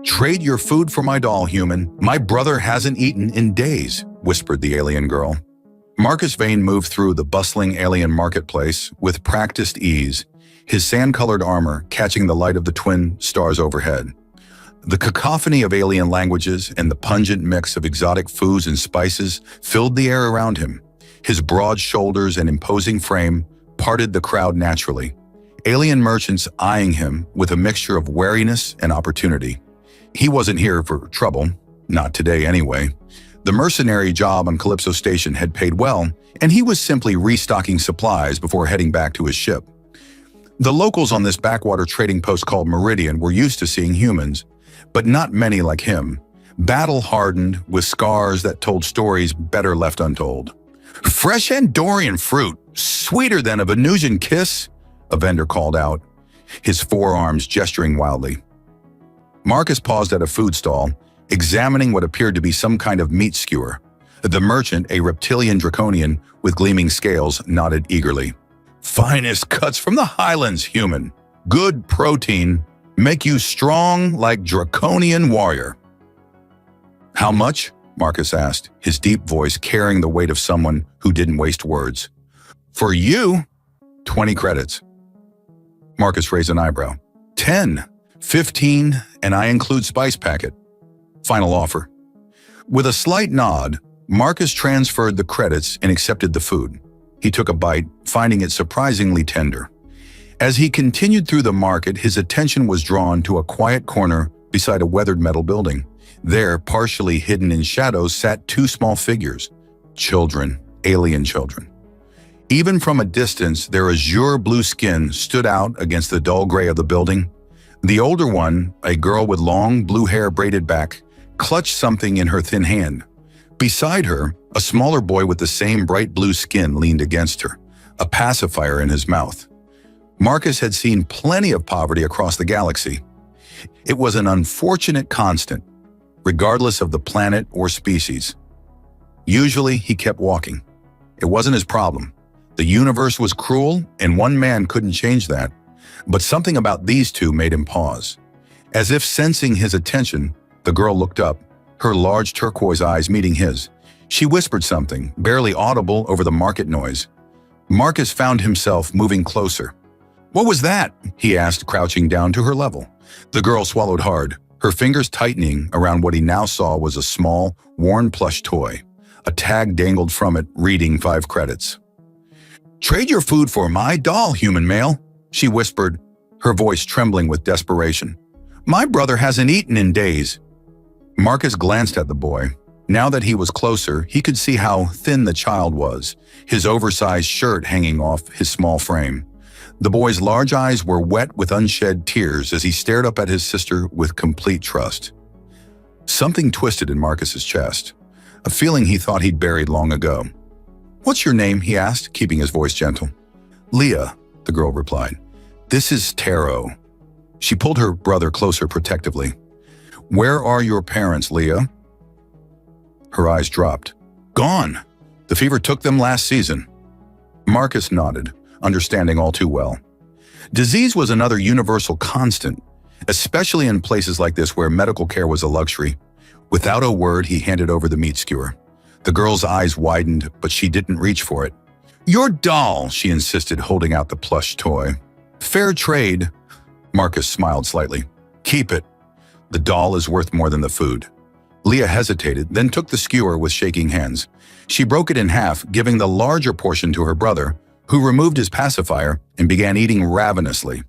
"Trade your food for my doll, human. My brother hasn't eaten in days," whispered the alien girl. Marcus Vane moved through the bustling alien marketplace with practiced ease, his sand-colored armor catching the light of the twin stars overhead. The cacophony of alien languages and the pungent mix of exotic foods and spices filled the air around him. His broad shoulders and imposing frame parted the crowd naturally, alien merchants eyeing him with a mixture of wariness and opportunity. He wasn't here for trouble, not today anyway. The mercenary job on Calypso Station had paid well, and he was simply restocking supplies before heading back to his ship. The locals on this backwater trading post called Meridian were used to seeing humans, but not many like him, battle-hardened with scars that told stories better left untold. "Fresh Andorian fruit, sweeter than a Venusian kiss," a vendor called out, his forearms gesturing wildly. Marcus paused at a food stall, examining what appeared to be some kind of meat skewer. The merchant, a reptilian draconian with gleaming scales, nodded eagerly. "Finest cuts from the highlands, human. Good protein. Make you strong like draconian warrior." "How much?" Marcus asked, his deep voice carrying the weight of someone who didn't waste words. "For you, 20 credits." Marcus raised an eyebrow. 10, 15, and I include spice packet. Final offer. With a slight nod, Marcus transferred the credits and accepted the food. He took a bite, finding it surprisingly tender. As he continued through the market, his attention was drawn to a quiet corner beside a weathered metal building. There, partially hidden in shadows, sat two small figures. Children, alien children. Even from a distance, their azure blue skin stood out against the dull gray of the building. The older one, a girl with long blue hair braided back, clutched something in her thin hand. Beside her, a smaller boy with the same bright blue skin leaned against her, a pacifier in his mouth. Marcus had seen plenty of poverty across the galaxy. It was an unfortunate constant, regardless of the planet or species. Usually, he kept walking. It wasn't his problem. The universe was cruel, and one man couldn't change that. But something about these two made him pause. As if sensing his attention, the girl looked up, her large turquoise eyes meeting his. She whispered something, barely audible over the market noise. Marcus found himself moving closer. "What was that?" he asked, crouching down to her level. The girl swallowed hard, her fingers tightening around what he now saw was a small, worn plush toy. A tag dangled from it, reading 5 credits. "Trade your food for my doll, human male," she whispered, her voice trembling with desperation. "My brother hasn't eaten in days." Marcus glanced at the boy. Now that he was closer, he could see how thin the child was, his oversized shirt hanging off his small frame. The boy's large eyes were wet with unshed tears as he stared up at his sister with complete trust. Something twisted in Marcus's chest, a feeling he thought he'd buried long ago. "What's your name?" he asked, keeping his voice gentle. "Leah," the girl replied. "This is Taro." She pulled her brother closer protectively. "Where are your parents, Leah?" Her eyes dropped. "Gone. The fever took them last season." Marcus nodded, understanding all too well. Disease was another universal constant, especially in places like this where medical care was a luxury. Without a word, he handed over the meat skewer. The girl's eyes widened, but she didn't reach for it. "Your doll," she insisted, holding out the plush toy. "Fair trade." Marcus smiled slightly. "Keep it. The doll is worth more than the food." Leah hesitated, then took the skewer with shaking hands. She broke it in half, giving the larger portion to her brother, who removed his pacifier and began eating ravenously.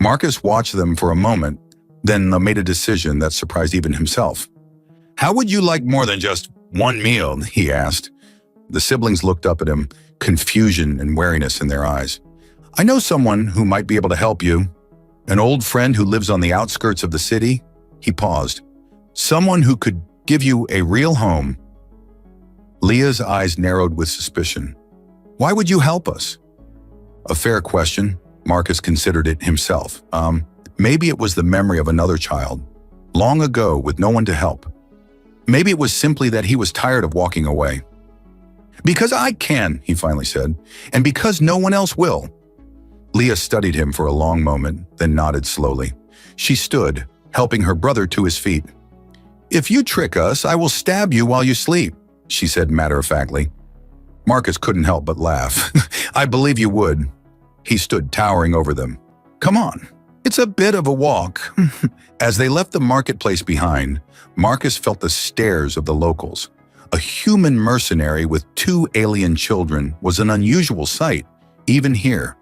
Marcus watched them for a moment, then made a decision that surprised even himself. "How would you like more than just one meal?" he asked. The siblings looked up at him, confusion and wariness in their eyes. "I know someone who might be able to help you. An old friend who lives on the outskirts of the city." He paused. "Someone who could give you a real home." Leah's eyes narrowed with suspicion. "Why would you help us?" A fair question. Marcus considered it himself. Maybe it was the memory of another child, long ago with no one to help. Maybe it was simply that he was tired of walking away. "Because I can," he finally said, "and because no one else will." Leah studied him for a long moment, then nodded slowly. She stood, helping her brother to his feet. "If you trick us, I will stab you while you sleep," she said matter-of-factly. Marcus couldn't help but laugh. "I believe you would." He stood towering over them. "Come on, it's a bit of a walk." As they left the marketplace behind, Marcus felt the stares of the locals. A human mercenary with 2 alien children was an unusual sight, even here.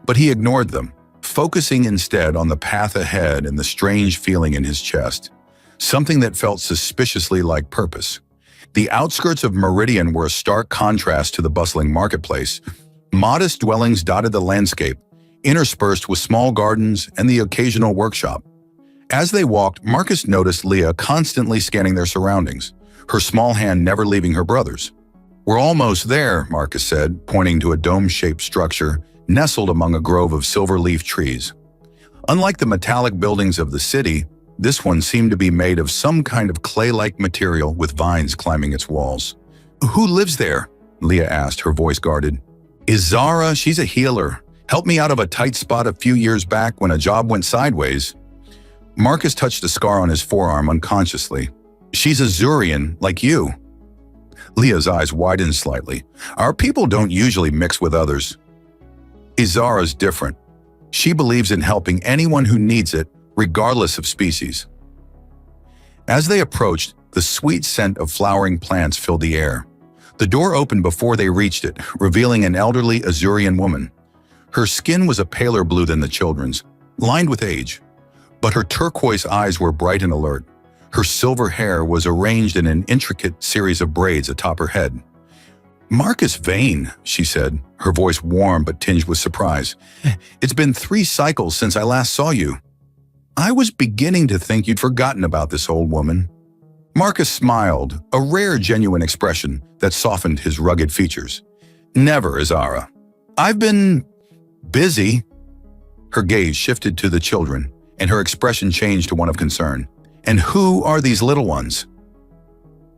But he ignored them, focusing instead on the path ahead and the strange feeling in his chest, something that felt suspiciously like purpose. The outskirts of Meridian were a stark contrast to the bustling marketplace. Modest dwellings dotted the landscape, interspersed with small gardens and the occasional workshop. As they walked, Marcus noticed Leah constantly scanning their surroundings, her small hand never leaving her brother's. "We're almost there," Marcus said, pointing to a dome-shaped structure nestled among a grove of silver-leaf trees. Unlike the metallic buildings of the city, this one seemed to be made of some kind of clay-like material with vines climbing its walls. "Who lives there?" Leah asked, her voice guarded. "Izara, she's a healer. Helped me out of a tight spot a few years back when a job went sideways." Marcus touched a scar on his forearm unconsciously. "She's a Zurian, like you." Leah's eyes widened slightly. "Our people don't usually mix with others." "Izara's different. She believes in helping anyone who needs it, regardless of species." As they approached, the sweet scent of flowering plants filled the air. The door opened before they reached it, revealing an elderly Azurian woman. Her skin was a paler blue than the children's, lined with age, but her turquoise eyes were bright and alert. Her silver hair was arranged in an intricate series of braids atop her head. "Marcus Vane," she said, her voice warm but tinged with surprise. "It's been 3 cycles since I last saw you. I was beginning to think you'd forgotten about this old woman." Marcus smiled, a rare genuine expression that softened his rugged features. "Never, Izara. I've been busy." Her gaze shifted to the children, and her expression changed to one of concern. "And who are these little ones?"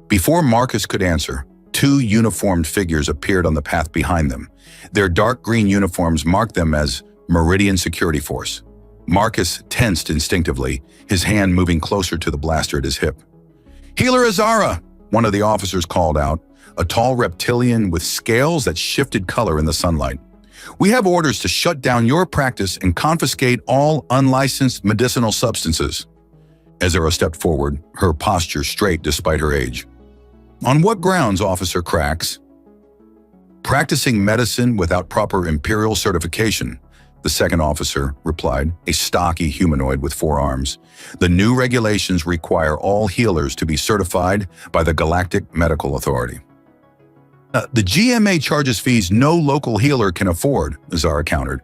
Before Marcus could answer, 2 uniformed figures appeared on the path behind them. Their dark green uniforms marked them as Meridian Security Force. Marcus tensed instinctively, his hand moving closer to the blaster at his hip. "Healer Izara," one of the officers called out, a tall reptilian with scales that shifted color in the sunlight. "We have orders to shut down your practice and confiscate all unlicensed medicinal substances." Izara stepped forward, her posture straight despite her age. "On what grounds, Officer Krax?" "Practicing medicine without proper imperial certification," the second officer replied, a stocky humanoid with 4 arms. "The new regulations require all healers to be certified by the Galactic Medical Authority." The GMA charges fees no local healer can afford," Izara countered,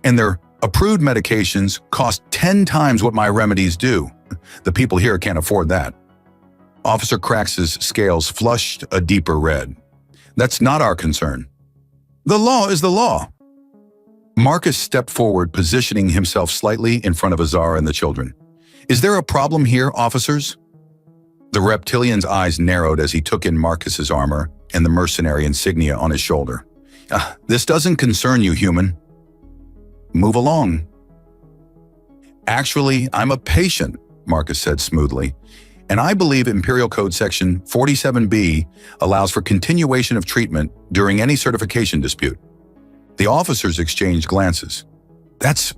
"and their approved medications cost 10 times what my remedies do. The people here can't afford that." Officer Krax's scales flushed a deeper red. "That's not our concern. The law is the law." Marcus stepped forward, positioning himself slightly in front of Izara and the children. "Is there a problem here, officers?" The reptilian's eyes narrowed as he took in Marcus's armor and the mercenary insignia on his shoulder. This doesn't concern you, human. Move along." "Actually, I'm a patient," Marcus said smoothly, "and I believe Imperial Code Section 47B allows for continuation of treatment during any certification dispute." The officers exchanged glances. "That's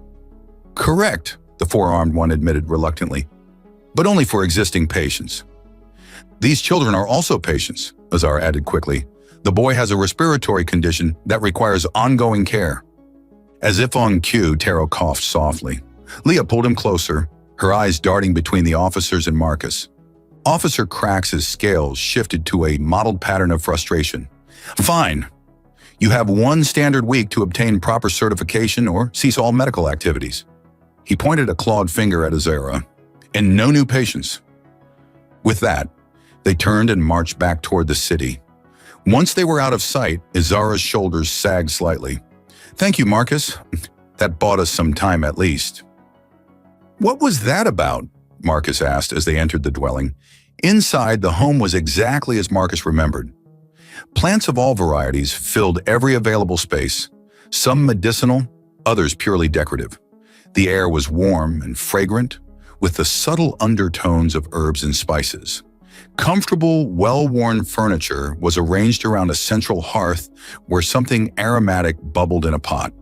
correct," the 4-armed one admitted reluctantly, "but only for existing patients." "These children are also patients," Izara added quickly. "The boy has a respiratory condition that requires ongoing care." As if on cue, Taro coughed softly. Leah pulled him closer, her eyes darting between the officers and Marcus. Officer Krax's scales shifted to a mottled pattern of frustration. "Fine. You have 1 standard week to obtain proper certification or cease all medical activities." He pointed a clawed finger at Izara. "And no new patients." With that, they turned and marched back toward the city. Once they were out of sight, Izara's shoulders sagged slightly. "Thank you, Marcus. That bought us some time at least." "What was that about?" Marcus asked as they entered the dwelling. Inside, the home was exactly as Marcus remembered. Plants of all varieties filled every available space, some medicinal, others purely decorative. The air was warm and fragrant, with the subtle undertones of herbs and spices. Comfortable, well-worn furniture was arranged around a central hearth where something aromatic bubbled in a pot.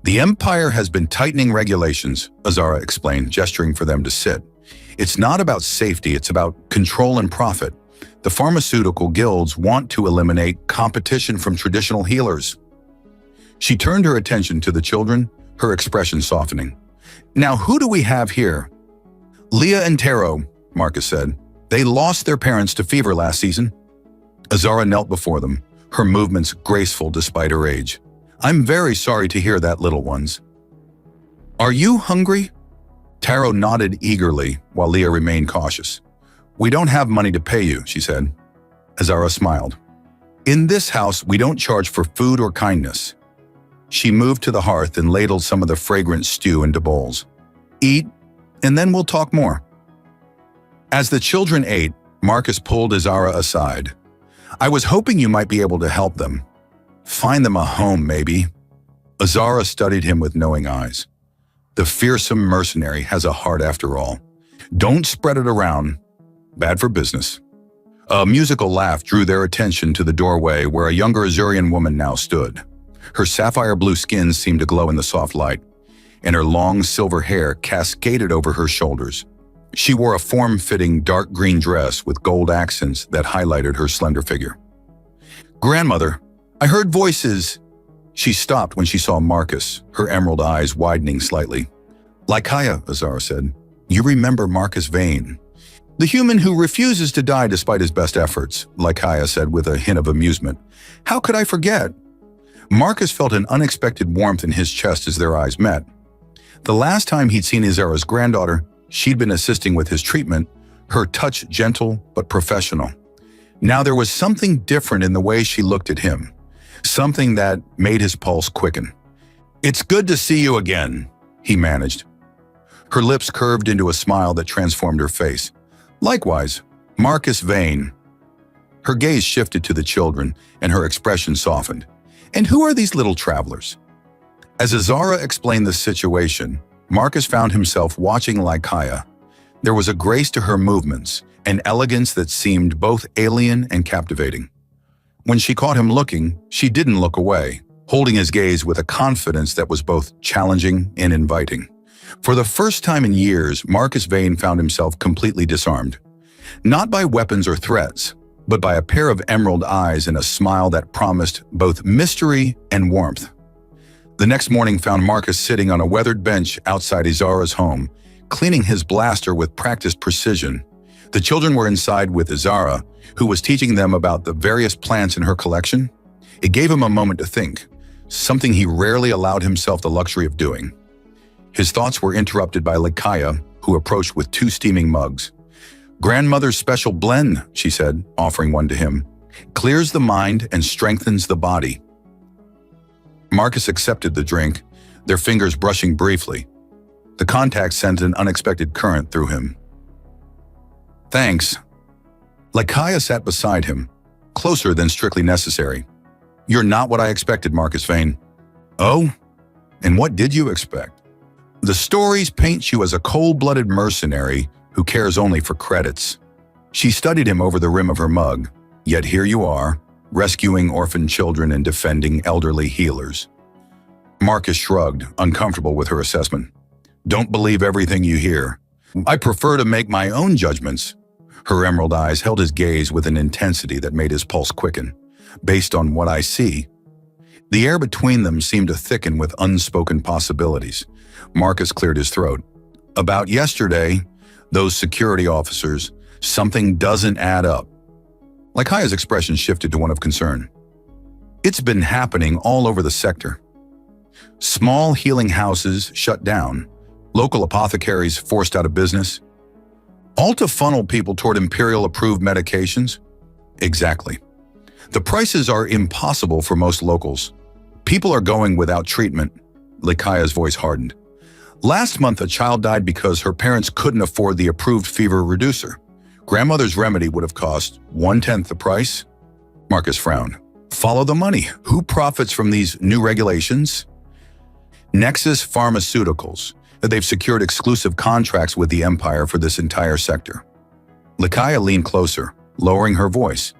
"The Empire has been tightening regulations," Azara explained, gesturing for them to sit. "It's not about safety, it's about control and profit. The pharmaceutical guilds want to eliminate competition from traditional healers." She turned her attention to the children, her expression softening. "Now, who do we have here?" "Leah and Taro," Marcus said. "They lost their parents to fever last season." Azara knelt before them, her movements graceful despite her age. "I'm very sorry to hear that, little ones." "Are you hungry?" Taro nodded eagerly while Leah remained cautious. "We don't have money to pay you," she said. Azara smiled. "In this house, we don't charge for food or kindness." She moved to the hearth and ladled some of the fragrant stew into bowls. "Eat, and then we'll talk more." As the children ate, Marcus pulled Azara aside. "I was hoping you might be able to help them. Find them a home, maybe." Azara studied him with knowing eyes. "The fearsome mercenary has a heart after all. Don't spread it around. Bad for business." A musical laugh drew their attention to the doorway where a younger Azurian woman now stood. Her sapphire blue skin seemed to glow in the soft light, and her long silver hair cascaded over her shoulders. She wore a form-fitting dark green dress with gold accents that highlighted her slender figure. "Grandmother, I heard voices." She stopped when she saw Marcus, her emerald eyes widening slightly. "Lycaia," Azara said. "You remember Marcus Vane." "The human who refuses to die despite his best efforts," Lycaia said with a hint of amusement. "How could I forget?" Marcus felt an unexpected warmth in his chest as their eyes met. The last time he'd seen Azara's granddaughter, she'd been assisting with his treatment, her touch gentle but professional. Now there was something different in the way she looked at him, something that made his pulse quicken. "It's good to see you again," he managed. Her lips curved into a smile that transformed her face. "Likewise, Marcus Vane." Her gaze shifted to the children, and her expression softened. "And who are these little travelers?" As Azara explained the situation, Marcus found himself watching Lycaia. There was a grace to her movements, an elegance that seemed both alien and captivating. When she caught him looking, she didn't look away, holding his gaze with a confidence that was both challenging and inviting. For the first time in years, Marcus Vane found himself completely disarmed. Not by weapons or threats, but by a pair of emerald eyes and a smile that promised both mystery and warmth. The next morning found Marcus sitting on a weathered bench outside Azara's home, cleaning his blaster with practiced precision. The children were inside with Azara, who was teaching them about the various plants in her collection. It gave him a moment to think, something he rarely allowed himself the luxury of doing. His thoughts were interrupted by Lycaia, who approached with 2 steaming mugs. "Grandmother's special blend," she said, offering one to him. "Clears the mind and strengthens the body." Marcus accepted the drink, their fingers brushing briefly. The contact sent an unexpected current through him. "Thanks." Lycaia sat beside him, closer than strictly necessary. "You're not what I expected, Marcus Vane." "Oh? And what did you expect?" "The stories paint you as a cold-blooded mercenary who cares only for credits." She studied him over the rim of her mug, yet here you are, rescuing orphan children and defending elderly healers. Marcus shrugged, uncomfortable with her assessment. "Don't believe everything you hear. I prefer to make my own judgments." Her emerald eyes held his gaze with an intensity that made his pulse quicken. "Based on what I see." The air between them seemed to thicken with unspoken possibilities. Marcus cleared his throat. "About yesterday, those security officers, something doesn't add up." Lycaia's expression shifted to one of concern. "It's been happening all over the sector. Small healing houses shut down, local apothecaries forced out of business, all to funnel people toward Imperial-approved medications." "Exactly. The prices are impossible for most locals. People are going without treatment." Lycaia's voice hardened. "Last month, a child died because her parents couldn't afford the approved fever reducer. Grandmother's remedy would have cost 1/10 the price." Marcus frowned. "Follow the money. Who profits from these new regulations?" "Nexus Pharmaceuticals. They've secured exclusive contracts with the Empire for this entire sector. Lakaya leaned closer, lowering her voice.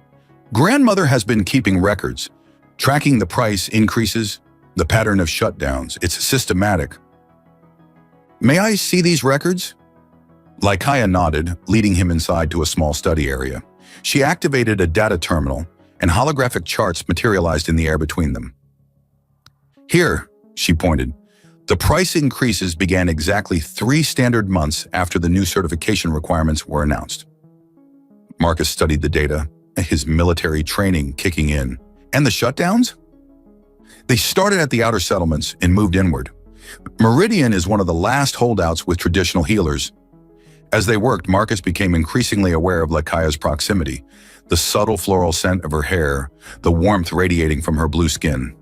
Grandmother has been keeping records, tracking the price increases, the pattern of shutdowns. It's systematic. May I see these records? Lakaya nodded, leading him inside to a small study area. She activated a data terminal, and holographic charts materialized in the air between them. Here, she pointed, the price increases began exactly 3 standard months after the new certification requirements were announced. Marcus studied the data, his military training kicking in. And the shutdowns? They started at the outer settlements and moved inward. Meridian is one of the last holdouts with traditional healers. As they worked, Marcus became increasingly aware of Lakaya's proximity, the subtle floral scent of her hair, the warmth radiating from her blue skin.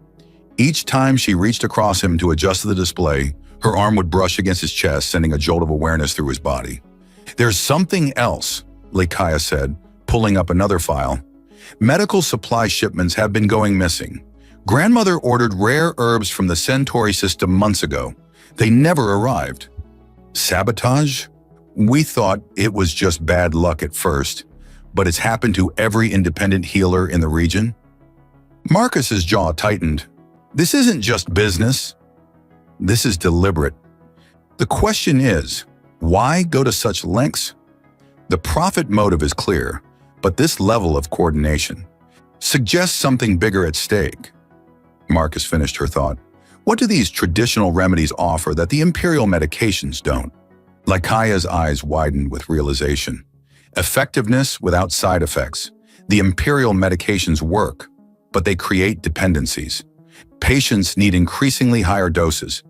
Each time she reached across him to adjust the display, her arm would brush against his chest, sending a jolt of awareness through his body. There's something else, Lakaya said, pulling up another file. Medical supply shipments have been going missing. Grandmother ordered rare herbs from the Centauri system months ago. They never arrived. Sabotage? We thought it was just bad luck at first, but it's happened to every independent healer in the region. Marcus's jaw tightened. This isn't just business. This is deliberate. The question is, why go to such lengths? The profit motive is clear, but this level of coordination suggests something bigger at stake. Marcus finished her thought. What do these traditional remedies offer that the imperial medications don't? Lakaya's eyes widened with realization. Effectiveness without side effects. The imperial medications work, but they create dependencies. Patients need increasingly higher doses.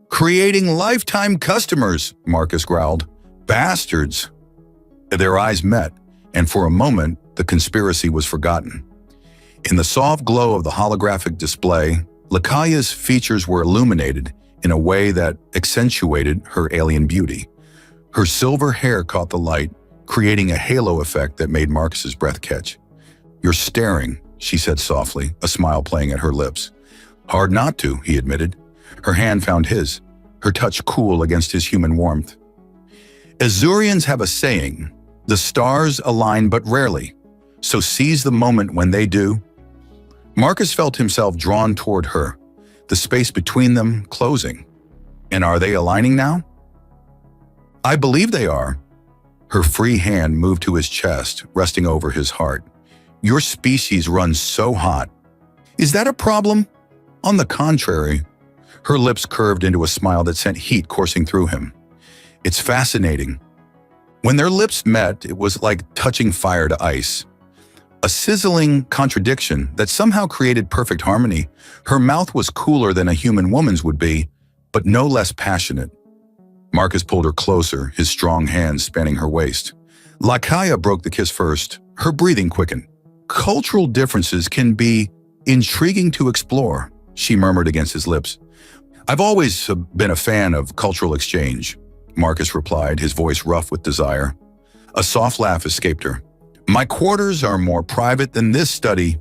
Creating lifetime customers, Marcus growled. Bastards. Their eyes met, and for a moment, the conspiracy was forgotten. In the soft glow of the holographic display, Lakaya's features were illuminated in a way that accentuated her alien beauty. Her silver hair caught the light, creating a halo effect that made Marcus's breath catch. You're staring, she said softly, a smile playing at her lips. Hard not to, he admitted. Her hand found his, her touch cool against his human warmth. Azurians have a saying, the stars align but rarely, so seize the moment when they do. Marcus felt himself drawn toward her, the space between them closing. And are they aligning now? I believe they are. Her free hand moved to his chest, resting over his heart. Your species runs so hot. Is that a problem? On the contrary. Her lips curved into a smile that sent heat coursing through him. It's fascinating. When their lips met, it was like touching fire to ice. A sizzling contradiction that somehow created perfect harmony. Her mouth was cooler than a human woman's would be, but no less passionate. Marcus pulled her closer, his strong hands spanning her waist. Lakaya broke the kiss first, her breathing quickened. Cultural differences can be intriguing to explore, she murmured against his lips. I've always been a fan of cultural exchange, Marcus replied, his voice rough with desire. A soft laugh escaped her. My quarters are more private than this study.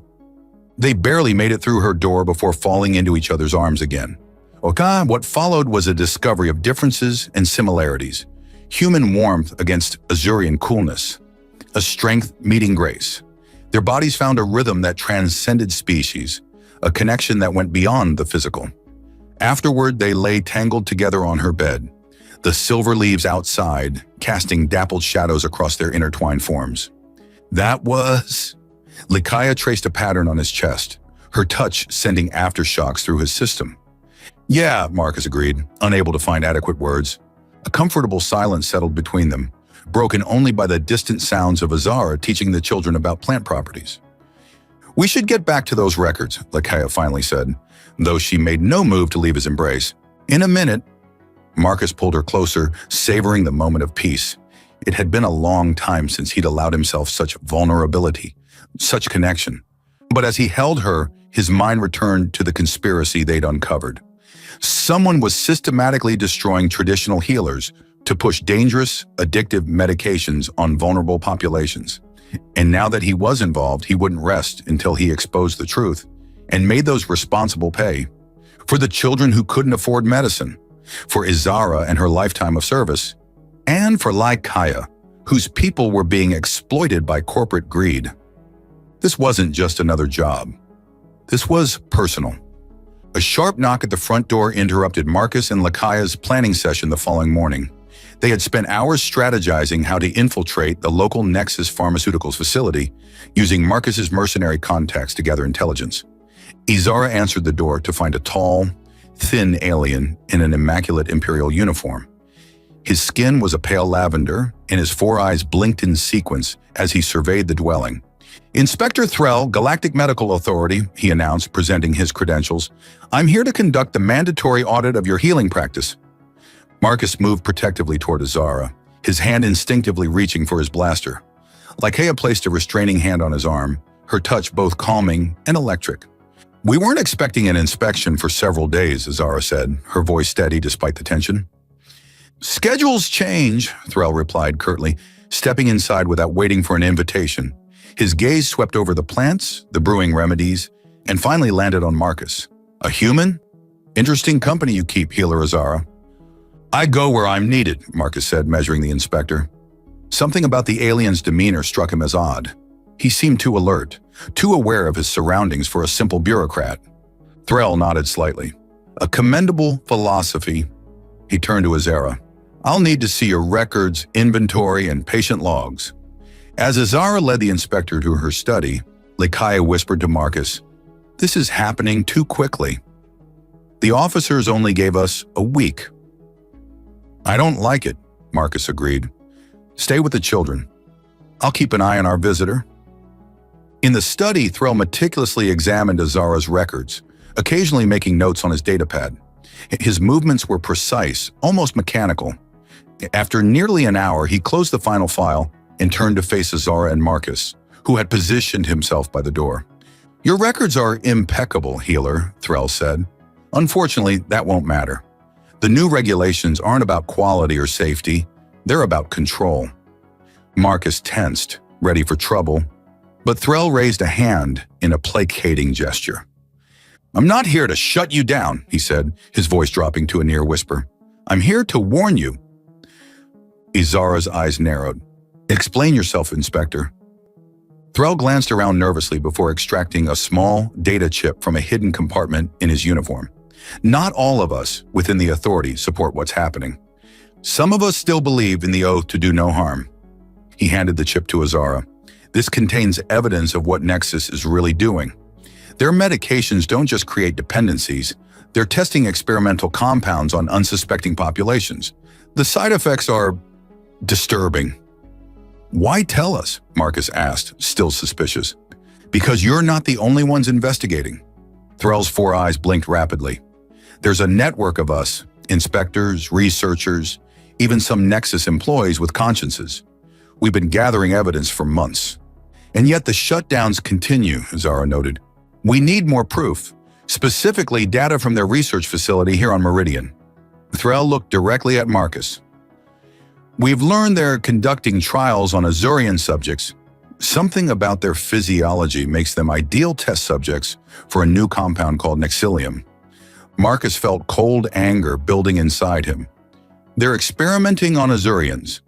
They barely made it through her door before falling into each other's arms again. Okay, what followed was a discovery of differences and similarities. Human warmth against Azurian coolness. A strength meeting grace. Their bodies found a rhythm that transcended species, a connection that went beyond the physical. Afterward, they lay tangled together on her bed, the silver leaves outside, casting dappled shadows across their intertwined forms. That was... Lakaya traced a pattern on his chest, her touch sending aftershocks through his system. Yeah, Marcus agreed, unable to find adequate words. A comfortable silence settled between them, broken only by the distant sounds of Azara teaching the children about plant properties. We should get back to those records, Lakaya finally said, though she made no move to leave his embrace. In a minute, Marcus pulled her closer, savoring the moment of peace. It had been a long time since he'd allowed himself such vulnerability, such connection. But as he held her, his mind returned to the conspiracy they'd uncovered. Someone was systematically destroying traditional healers to push dangerous, addictive medications on vulnerable populations. And now that he was involved, he wouldn't rest until he exposed the truth and made those responsible pay. For the children who couldn't afford medicine, for Izara and her lifetime of service, and for Lycaia, whose people were being exploited by corporate greed. This wasn't just another job. This was personal. A sharp knock at the front door interrupted Marcus and Lycaia's planning session the following morning. They had spent hours strategizing how to infiltrate the local Nexus Pharmaceuticals facility, using Marcus's mercenary contacts to gather intelligence. Izara answered the door to find a tall, thin alien in an immaculate Imperial uniform. His skin was a pale lavender, and his four eyes blinked in sequence as he surveyed the dwelling. "Inspector Threll, Galactic Medical Authority," he announced, presenting his credentials. "I'm here to conduct the mandatory audit of your healing practice." Marcus moved protectively toward Izara, his hand instinctively reaching for his blaster. Lycaia placed a restraining hand on his arm, her touch both calming and electric. "We weren't expecting an inspection for several days," Izara said, her voice steady despite the tension. "Schedules change," Threll replied curtly, stepping inside without waiting for an invitation. His gaze swept over the plants, the brewing remedies, and finally landed on Marcus. "A human? Interesting company you keep, Healer Izara." "I go where I'm needed," Marcus said, measuring the inspector. Something about the alien's demeanor struck him as odd. He seemed too alert, too aware of his surroundings for a simple bureaucrat. Threll nodded slightly. "A commendable philosophy." He turned to Izara. "I'll need to see your records, inventory, and patient logs." As Izara led the inspector to her study, Lycaia whispered to Marcus, "This is happening too quickly. The officers only gave us a week." "I don't like it," Marcus agreed. "Stay with the children. I'll keep an eye on our visitor." In the study, Threll meticulously examined Izara's records, occasionally making notes on his datapad. His movements were precise, almost mechanical. After nearly an hour, he closed the final file and turned to face Izara and Marcus, who had positioned himself by the door. "Your records are impeccable, Healer," Threll said. "Unfortunately, that won't matter. The new regulations aren't about quality or safety, they're about control." Marcus tensed, ready for trouble, but Threll raised a hand in a placating gesture. "I'm not here to shut you down," he said, his voice dropping to a near whisper. "I'm here to warn you." Izara's eyes narrowed. "Explain yourself, Inspector." Threll glanced around nervously before extracting a small data chip from a hidden compartment in his uniform. "Not all of us within the Authority support what's happening. Some of us still believe in the oath to do no harm." He handed the chip to Izara. "This contains evidence of what Nexus is really doing. Their medications don't just create dependencies, they're testing experimental compounds on unsuspecting populations. The side effects are disturbing." "Why tell us?" Marcus asked, still suspicious. "Because you're not the only ones investigating." Threll's four eyes blinked rapidly. "There's a network of us, inspectors, researchers, even some Nexus employees with consciences. We've been gathering evidence for months. And yet the shutdowns continue," Izara noted. "We need more proof, specifically data from their research facility here on Meridian." Threll looked directly at Marcus. "We've learned they're conducting trials on Azurian subjects. Something about their physiology makes them ideal test subjects for a new compound called Nexilium." Marcus felt cold anger building inside him. "They're experimenting on Azurians.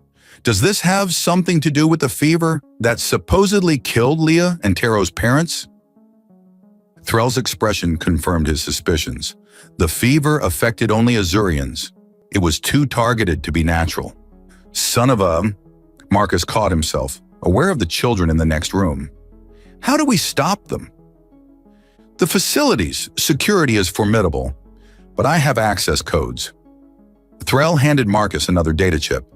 Does this have something to do with the fever that supposedly killed Leah and Taro's parents?" Threll's expression confirmed his suspicions. The fever affected only Azurians. It was too targeted to be natural. "Son of a..." Marcus caught himself, aware of the children in the next room. "How do we stop them?" "The facility's security is formidable, but I have access codes." Threll handed Marcus another data chip.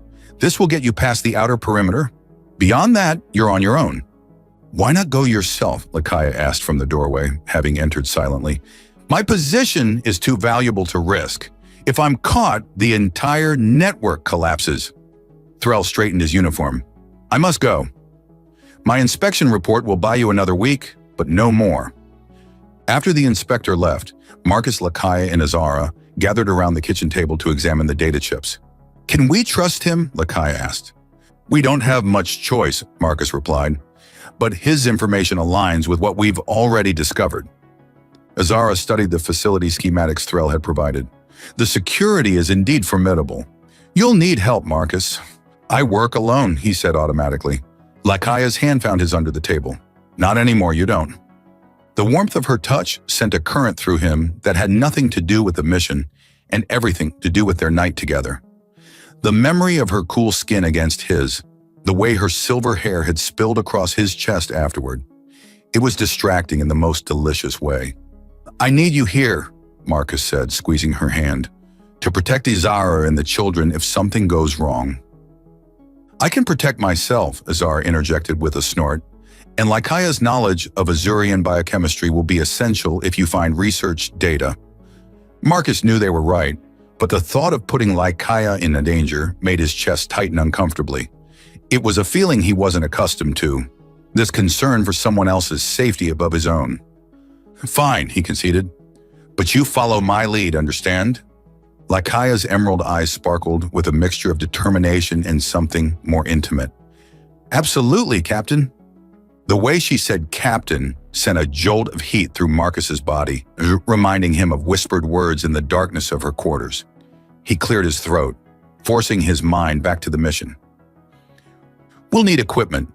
"This will get you past the outer perimeter. Beyond that, you're on your own." "Why not go yourself?" Lycaia asked from the doorway, having entered silently. "My position is too valuable to risk. If I'm caught, the entire network collapses." Threll straightened his uniform. "I must go. My inspection report will buy you another week, but no more." After the inspector left, Marcus, Lycaia, and Izara gathered around the kitchen table to examine the data chips. "Can we trust him?" Lycaia asked. "We don't have much choice," Marcus replied, "but his information aligns with what we've already discovered." Izara studied the facility schematics Threll had provided. The security is indeed formidable. You'll need help, Marcus. I work alone, he said automatically. Lakaya's hand found his under the table. Not anymore, you don't. The warmth of her touch sent a current through him that had nothing to do with the mission and everything to do with their night together. The memory of her cool skin against his, the way her silver hair had spilled across his chest afterward. It was distracting in the most delicious way. I need you here, Marcus said, squeezing her hand, to protect Izara and the children if something goes wrong. I can protect myself, Izara interjected with a snort, and Lakaya's knowledge of Azurian biochemistry will be essential if you find research data. Marcus knew they were right, but the thought of putting Lakaya in danger made his chest tighten uncomfortably. It was a feeling he wasn't accustomed to, this concern for someone else's safety above his own. Fine, he conceded, but you follow my lead, understand? Lakaya's emerald eyes sparkled with a mixture of determination and something more intimate. Absolutely, Captain. The way she said Captain sent a jolt of heat through Marcus's body, reminding him of whispered words in the darkness of her quarters. He cleared his throat, forcing his mind back to the mission. We'll need equipment.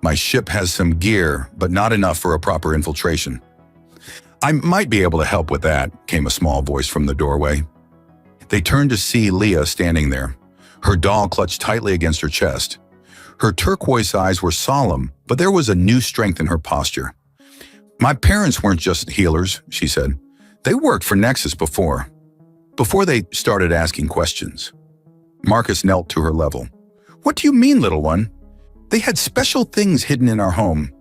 My ship has some gear, but not enough for a proper infiltration. I might be able to help with that, came a small voice from the doorway. They turned to see Leah standing there, her doll clutched tightly against her chest. Her turquoise eyes were solemn, but there was a new strength in her posture. My parents weren't just healers, she said. They worked for Nexus before they started asking questions. Marcus knelt to her level. What do you mean, little one? They had special things hidden in our home.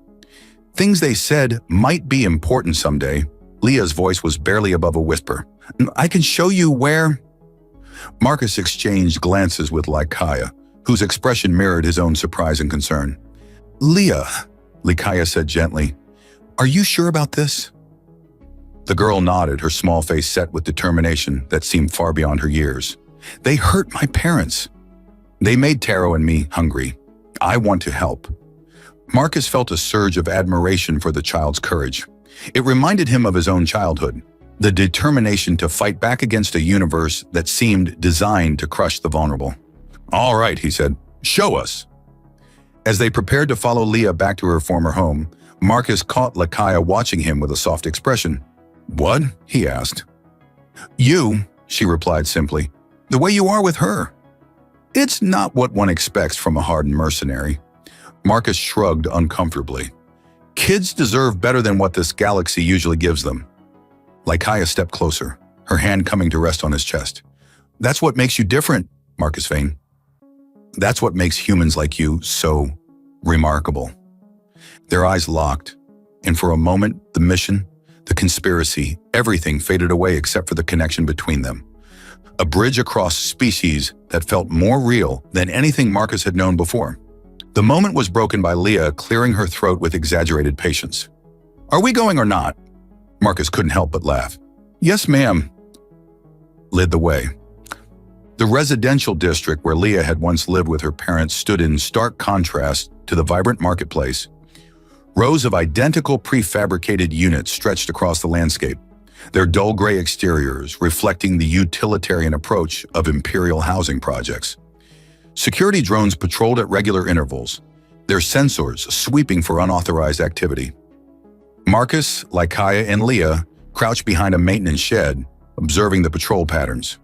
Things they said might be important someday. Leah's voice was barely above a whisper. I can show you where... Marcus exchanged glances with Lakaya, whose expression mirrored his own surprise and concern. Leah, Lakaya said gently, are you sure about this? The girl nodded, her small face set with determination that seemed far beyond her years. They hurt my parents. They made Taro and me hungry. I want to help. Marcus felt a surge of admiration for the child's courage. It reminded him of his own childhood, the determination to fight back against a universe that seemed designed to crush the vulnerable. All right, he said, show us. As they prepared to follow Leah back to her former home, Marcus caught Lakaya watching him with a soft expression. What? He asked. You, she replied simply, the way you are with her. It's not what one expects from a hardened mercenary. Marcus shrugged uncomfortably. Kids deserve better than what this galaxy usually gives them. Lakaya stepped closer, her hand coming to rest on his chest. That's what makes you different, Marcus Vane. That's what makes humans like you so remarkable. Their eyes locked, and for a moment, the mission, the conspiracy, everything faded away except for the connection between them. A bridge across species that felt more real than anything Marcus had known before. The moment was broken by Leah clearing her throat with exaggerated patience. Are we going or not? Marcus couldn't help but laugh. Yes, ma'am. Led the way. The residential district where Leah had once lived with her parents stood in stark contrast to the vibrant marketplace. Rows of identical prefabricated units stretched across the landscape, their dull gray exteriors reflecting the utilitarian approach of imperial housing projects. Security drones patrolled at regular intervals, their sensors sweeping for unauthorized activity. Marcus, Lakaya, and Leah crouched behind a maintenance shed, observing the patrol patterns.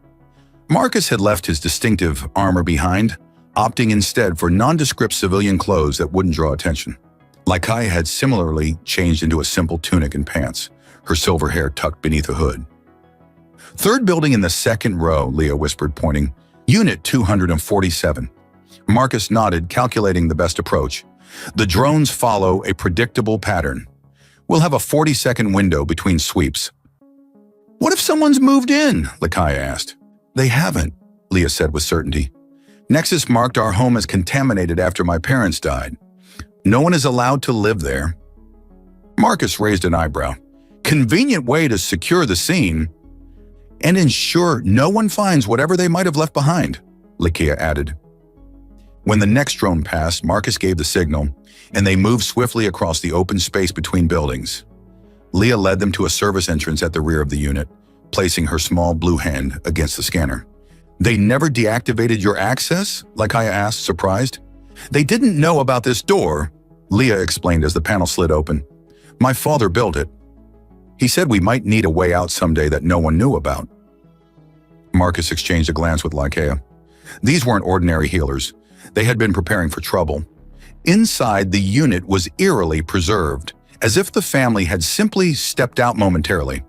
Marcus had left his distinctive armor behind, opting instead for nondescript civilian clothes that wouldn't draw attention. Lakaya had similarly changed into a simple tunic and pants, her silver hair tucked beneath a hood. Third building in the second row, Leah whispered, pointing. Unit 247. Marcus nodded, calculating the best approach. The drones follow a predictable pattern. We'll have a 40-second window between sweeps. What if someone's moved in? Lakaya asked. They haven't, Leah said with certainty. Nexus marked our home as contaminated after my parents died. No one is allowed to live there. Marcus raised an eyebrow. Convenient way to secure the scene and ensure no one finds whatever they might have left behind, Lakaya added. When the next drone passed, Marcus gave the signal, and they moved swiftly across the open space between buildings. Leah led them to a service entrance at the rear of the unit, placing her small blue hand against the scanner. They never deactivated your access? Lakaya asked, surprised. They didn't know about this door, Leah explained as the panel slid open. My father built it. He said we might need a way out someday that no one knew about. Marcus exchanged a glance with Lakaya. These weren't ordinary healers. They had been preparing for trouble. Inside, the unit was eerily preserved, as if the family had simply stepped out momentarily.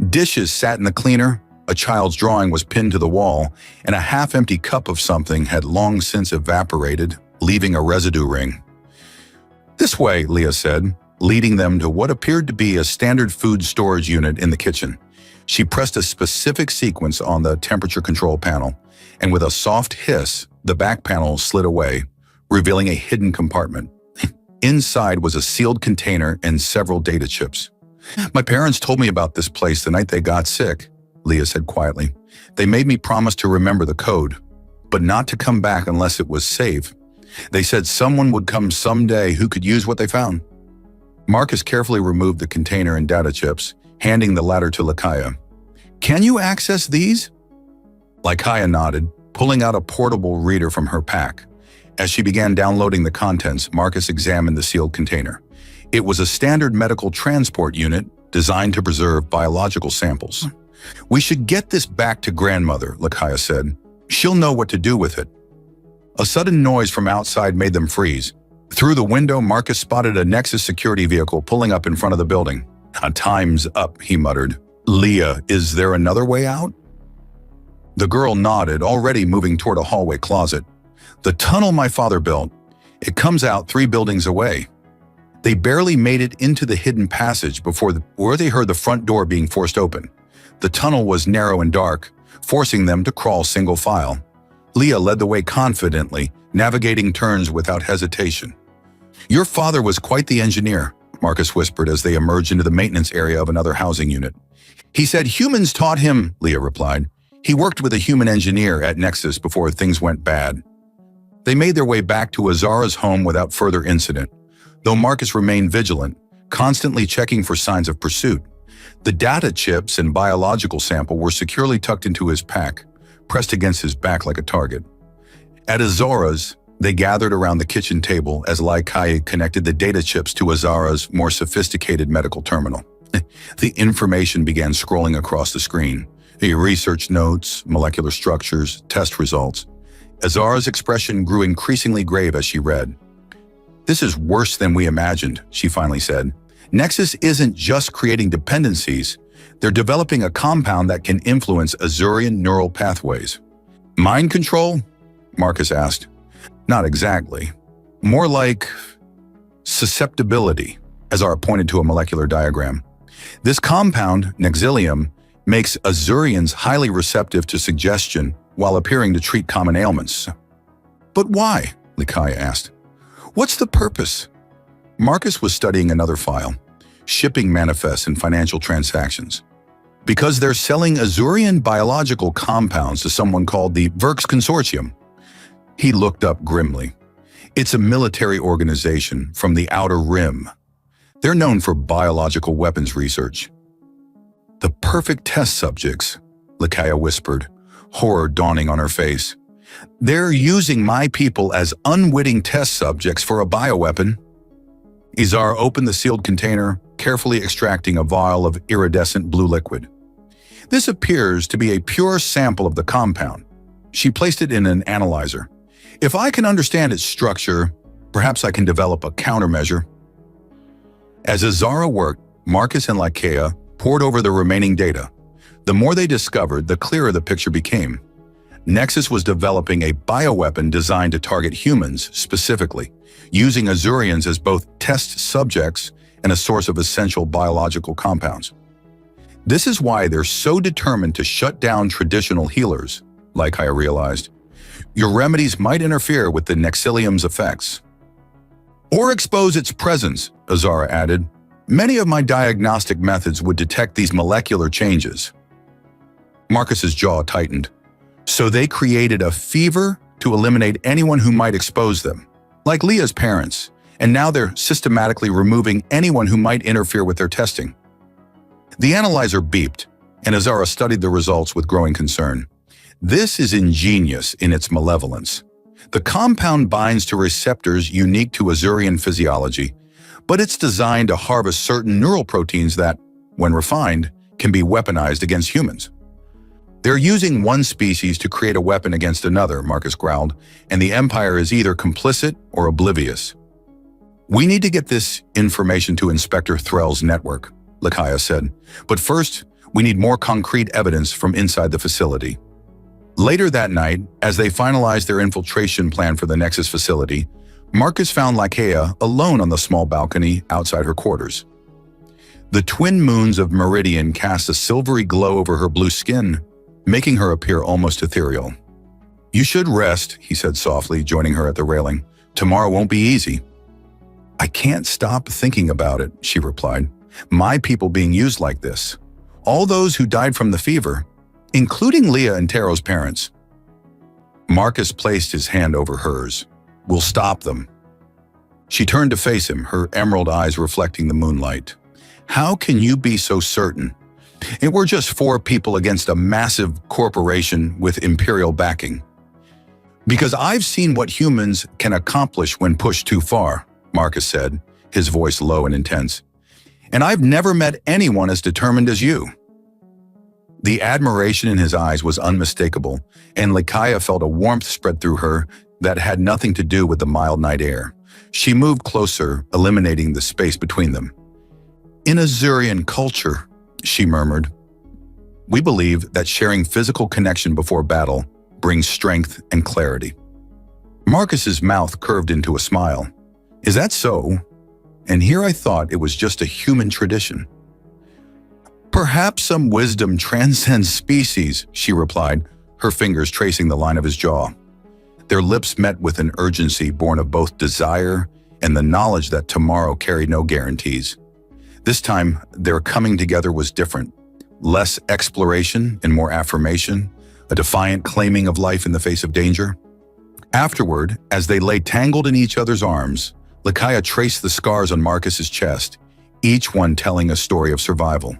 Dishes sat in the cleaner, a child's drawing was pinned to the wall, and a half-empty cup of something had long since evaporated, leaving a residue ring. This way, Leah said, leading them to what appeared to be a standard food storage unit in the kitchen. She pressed a specific sequence on the temperature control panel, and with a soft hiss, the back panel slid away, revealing a hidden compartment. Inside was a sealed container and several data chips. My parents told me about this place the night they got sick, Leah said quietly. They made me promise to remember the code, but not to come back unless it was safe. They said someone would come someday who could use what they found. Marcus carefully removed the container and data chips, handing the latter to Lakaya. Can you access these? Lakaya nodded, pulling out a portable reader from her pack. As she began downloading the contents, Marcus examined the sealed container. It was a standard medical transport unit designed to preserve biological samples. We should get this back to grandmother, Lakaya said. She'll know what to do with it. A sudden noise from outside made them freeze. Through the window, Marcus spotted a Nexus security vehicle pulling up in front of the building. Time's up, he muttered. Leah, is there another way out? The girl nodded, already moving toward a hallway closet. The tunnel my father built. It comes out 3 buildings away. They barely made it into the hidden passage before they heard the front door being forced open. The tunnel was narrow and dark, forcing them to crawl single file. Leah led the way confidently, navigating turns without hesitation. Your father was quite the engineer, Marcus whispered as they emerged into the maintenance area of another housing unit. He said humans taught him, Leah replied. He worked with a human engineer at Nexus before things went bad. They made their way back to Azara's home without further incident, though Marcus remained vigilant, constantly checking for signs of pursuit. The data chips and biological sample were securely tucked into his pack, pressed against his back like a target. At Azara's, they gathered around the kitchen table as Lakaya connected the data chips to Azara's more sophisticated medical terminal. The information began scrolling across the screen. Research notes, molecular structures, test results. Azara's expression grew increasingly grave as she read. This is worse than we imagined, she finally said. Nexus isn't just creating dependencies, they're developing a compound that can influence Azurian neural pathways. Mind control? Marcus asked. Not exactly. More like susceptibility, Azara pointed to a molecular diagram. This compound, Nexilium, makes Azurians highly receptive to suggestion while appearing to treat common ailments. But why? Lakaya asked. What's the purpose? Marcus was studying another file, shipping manifests and financial transactions. Because they're selling Azurian biological compounds to someone called the Verx Consortium. He looked up grimly. It's a military organization from the Outer Rim. They're known for biological weapons research. The perfect test subjects, Lakaya whispered, horror dawning on her face. They're using my people as unwitting test subjects for a bioweapon. Azara opened the sealed container, carefully extracting a vial of iridescent blue liquid. This appears to be a pure sample of the compound. She placed it in an analyzer. If I can understand its structure, perhaps I can develop a countermeasure. As Azara worked, Marcus and Lakaya poured over the remaining data. The more they discovered, the clearer the picture became. Nexus was developing a bioweapon designed to target humans specifically, using Azurians as both test subjects and a source of essential biological compounds. This is why they're so determined to shut down traditional healers, Lakaya realized. Your remedies might interfere with the Nexilium's effects. Or expose its presence, Azara added. Many of my diagnostic methods would detect these molecular changes. Marcus's jaw tightened. So they created a fever to eliminate anyone who might expose them, like Leah's parents, and now they're systematically removing anyone who might interfere with their testing. The analyzer beeped, and Azara studied the results with growing concern. This is ingenious in its malevolence. The compound binds to receptors unique to Azurian physiology, but it's designed to harvest certain neural proteins that, when refined, can be weaponized against humans. They're using one species to create a weapon against another, Marcus growled, and the Empire is either complicit or oblivious. We need to get this information to Inspector Threll's network, Lakaya said, but first, we need more concrete evidence from inside the facility. Later that night, as they finalized their infiltration plan for the Nexus facility, Marcus found Lakaya alone on the small balcony outside her quarters. The twin moons of Meridian cast a silvery glow over her blue skin, making her appear almost ethereal. "You should rest," he said softly, joining her at the railing. "Tomorrow won't be easy." "I can't stop thinking about it," she replied. "My people being used like this. All those who died from the fever, including Leah and Taro's parents." Marcus placed his hand over hers. "We'll stop them." She turned to face him, her emerald eyes reflecting the moonlight. "How can you be so certain? And we're just 4 people against a massive corporation with imperial backing." "Because I've seen what humans can accomplish when pushed too far," Marcus said, his voice low and intense. "And I've never met anyone as determined as you." The admiration in his eyes was unmistakable, and Lakaya felt a warmth spread through her that had nothing to do with the mild night air. She moved closer, eliminating the space between them. "In Azurian culture," she murmured, "we believe that sharing physical connection before battle brings strength and clarity." Marcus's mouth curved into a smile. "Is that so? And here I thought it was just a human tradition." "Perhaps some wisdom transcends species," she replied, her fingers tracing the line of his jaw. Their lips met with an urgency born of both desire and the knowledge that tomorrow carried no guarantees. This time, their coming together was different. Less exploration and more affirmation, a defiant claiming of life in the face of danger. Afterward, as they lay tangled in each other's arms, Lakaya traced the scars on Marcus's chest, each one telling a story of survival.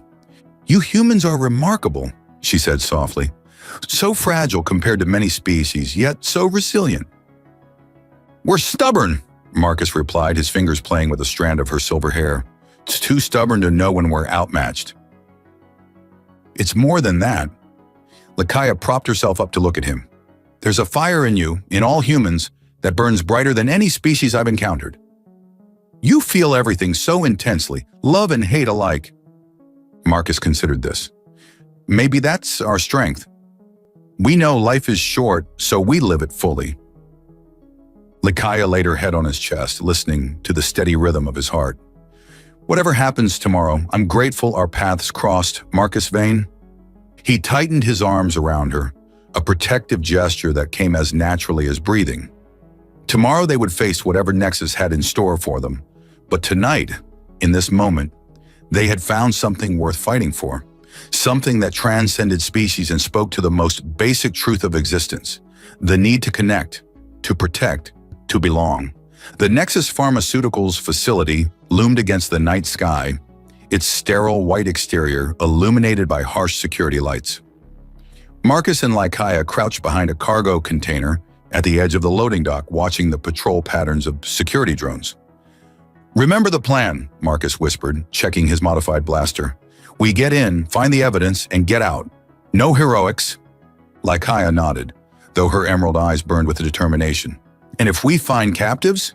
"You humans are remarkable," she said softly. "So fragile compared to many species, yet so resilient." "We're stubborn," Marcus replied, his fingers playing with a strand of her silver hair. "It's too stubborn to know when we're outmatched." "It's more than that." Lakaya propped herself up to look at him. "There's a fire in you, in all humans, that burns brighter than any species I've encountered. You feel everything so intensely, love and hate alike." Marcus considered this. "Maybe that's our strength. We know life is short, so we live it fully." Lakaya laid her head on his chest, listening to the steady rhythm of his heart. "Whatever happens tomorrow, I'm grateful our paths crossed, Marcus Vane." He tightened his arms around her, a protective gesture that came as naturally as breathing. Tomorrow they would face whatever Nexus had in store for them, but tonight, in this moment, they had found something worth fighting for, something that transcended species and spoke to the most basic truth of existence, the need to connect, to protect, to belong. The Nexus Pharmaceuticals facility loomed against the night sky, its sterile white exterior illuminated by harsh security lights. Marcus and Lakaya crouched behind a cargo container at the edge of the loading dock, watching the patrol patterns of security drones. "Remember the plan," Marcus whispered, checking his modified blaster. "We get in, find the evidence, and get out. No heroics." Lakaya nodded, though her emerald eyes burned with determination. "And if we find captives?"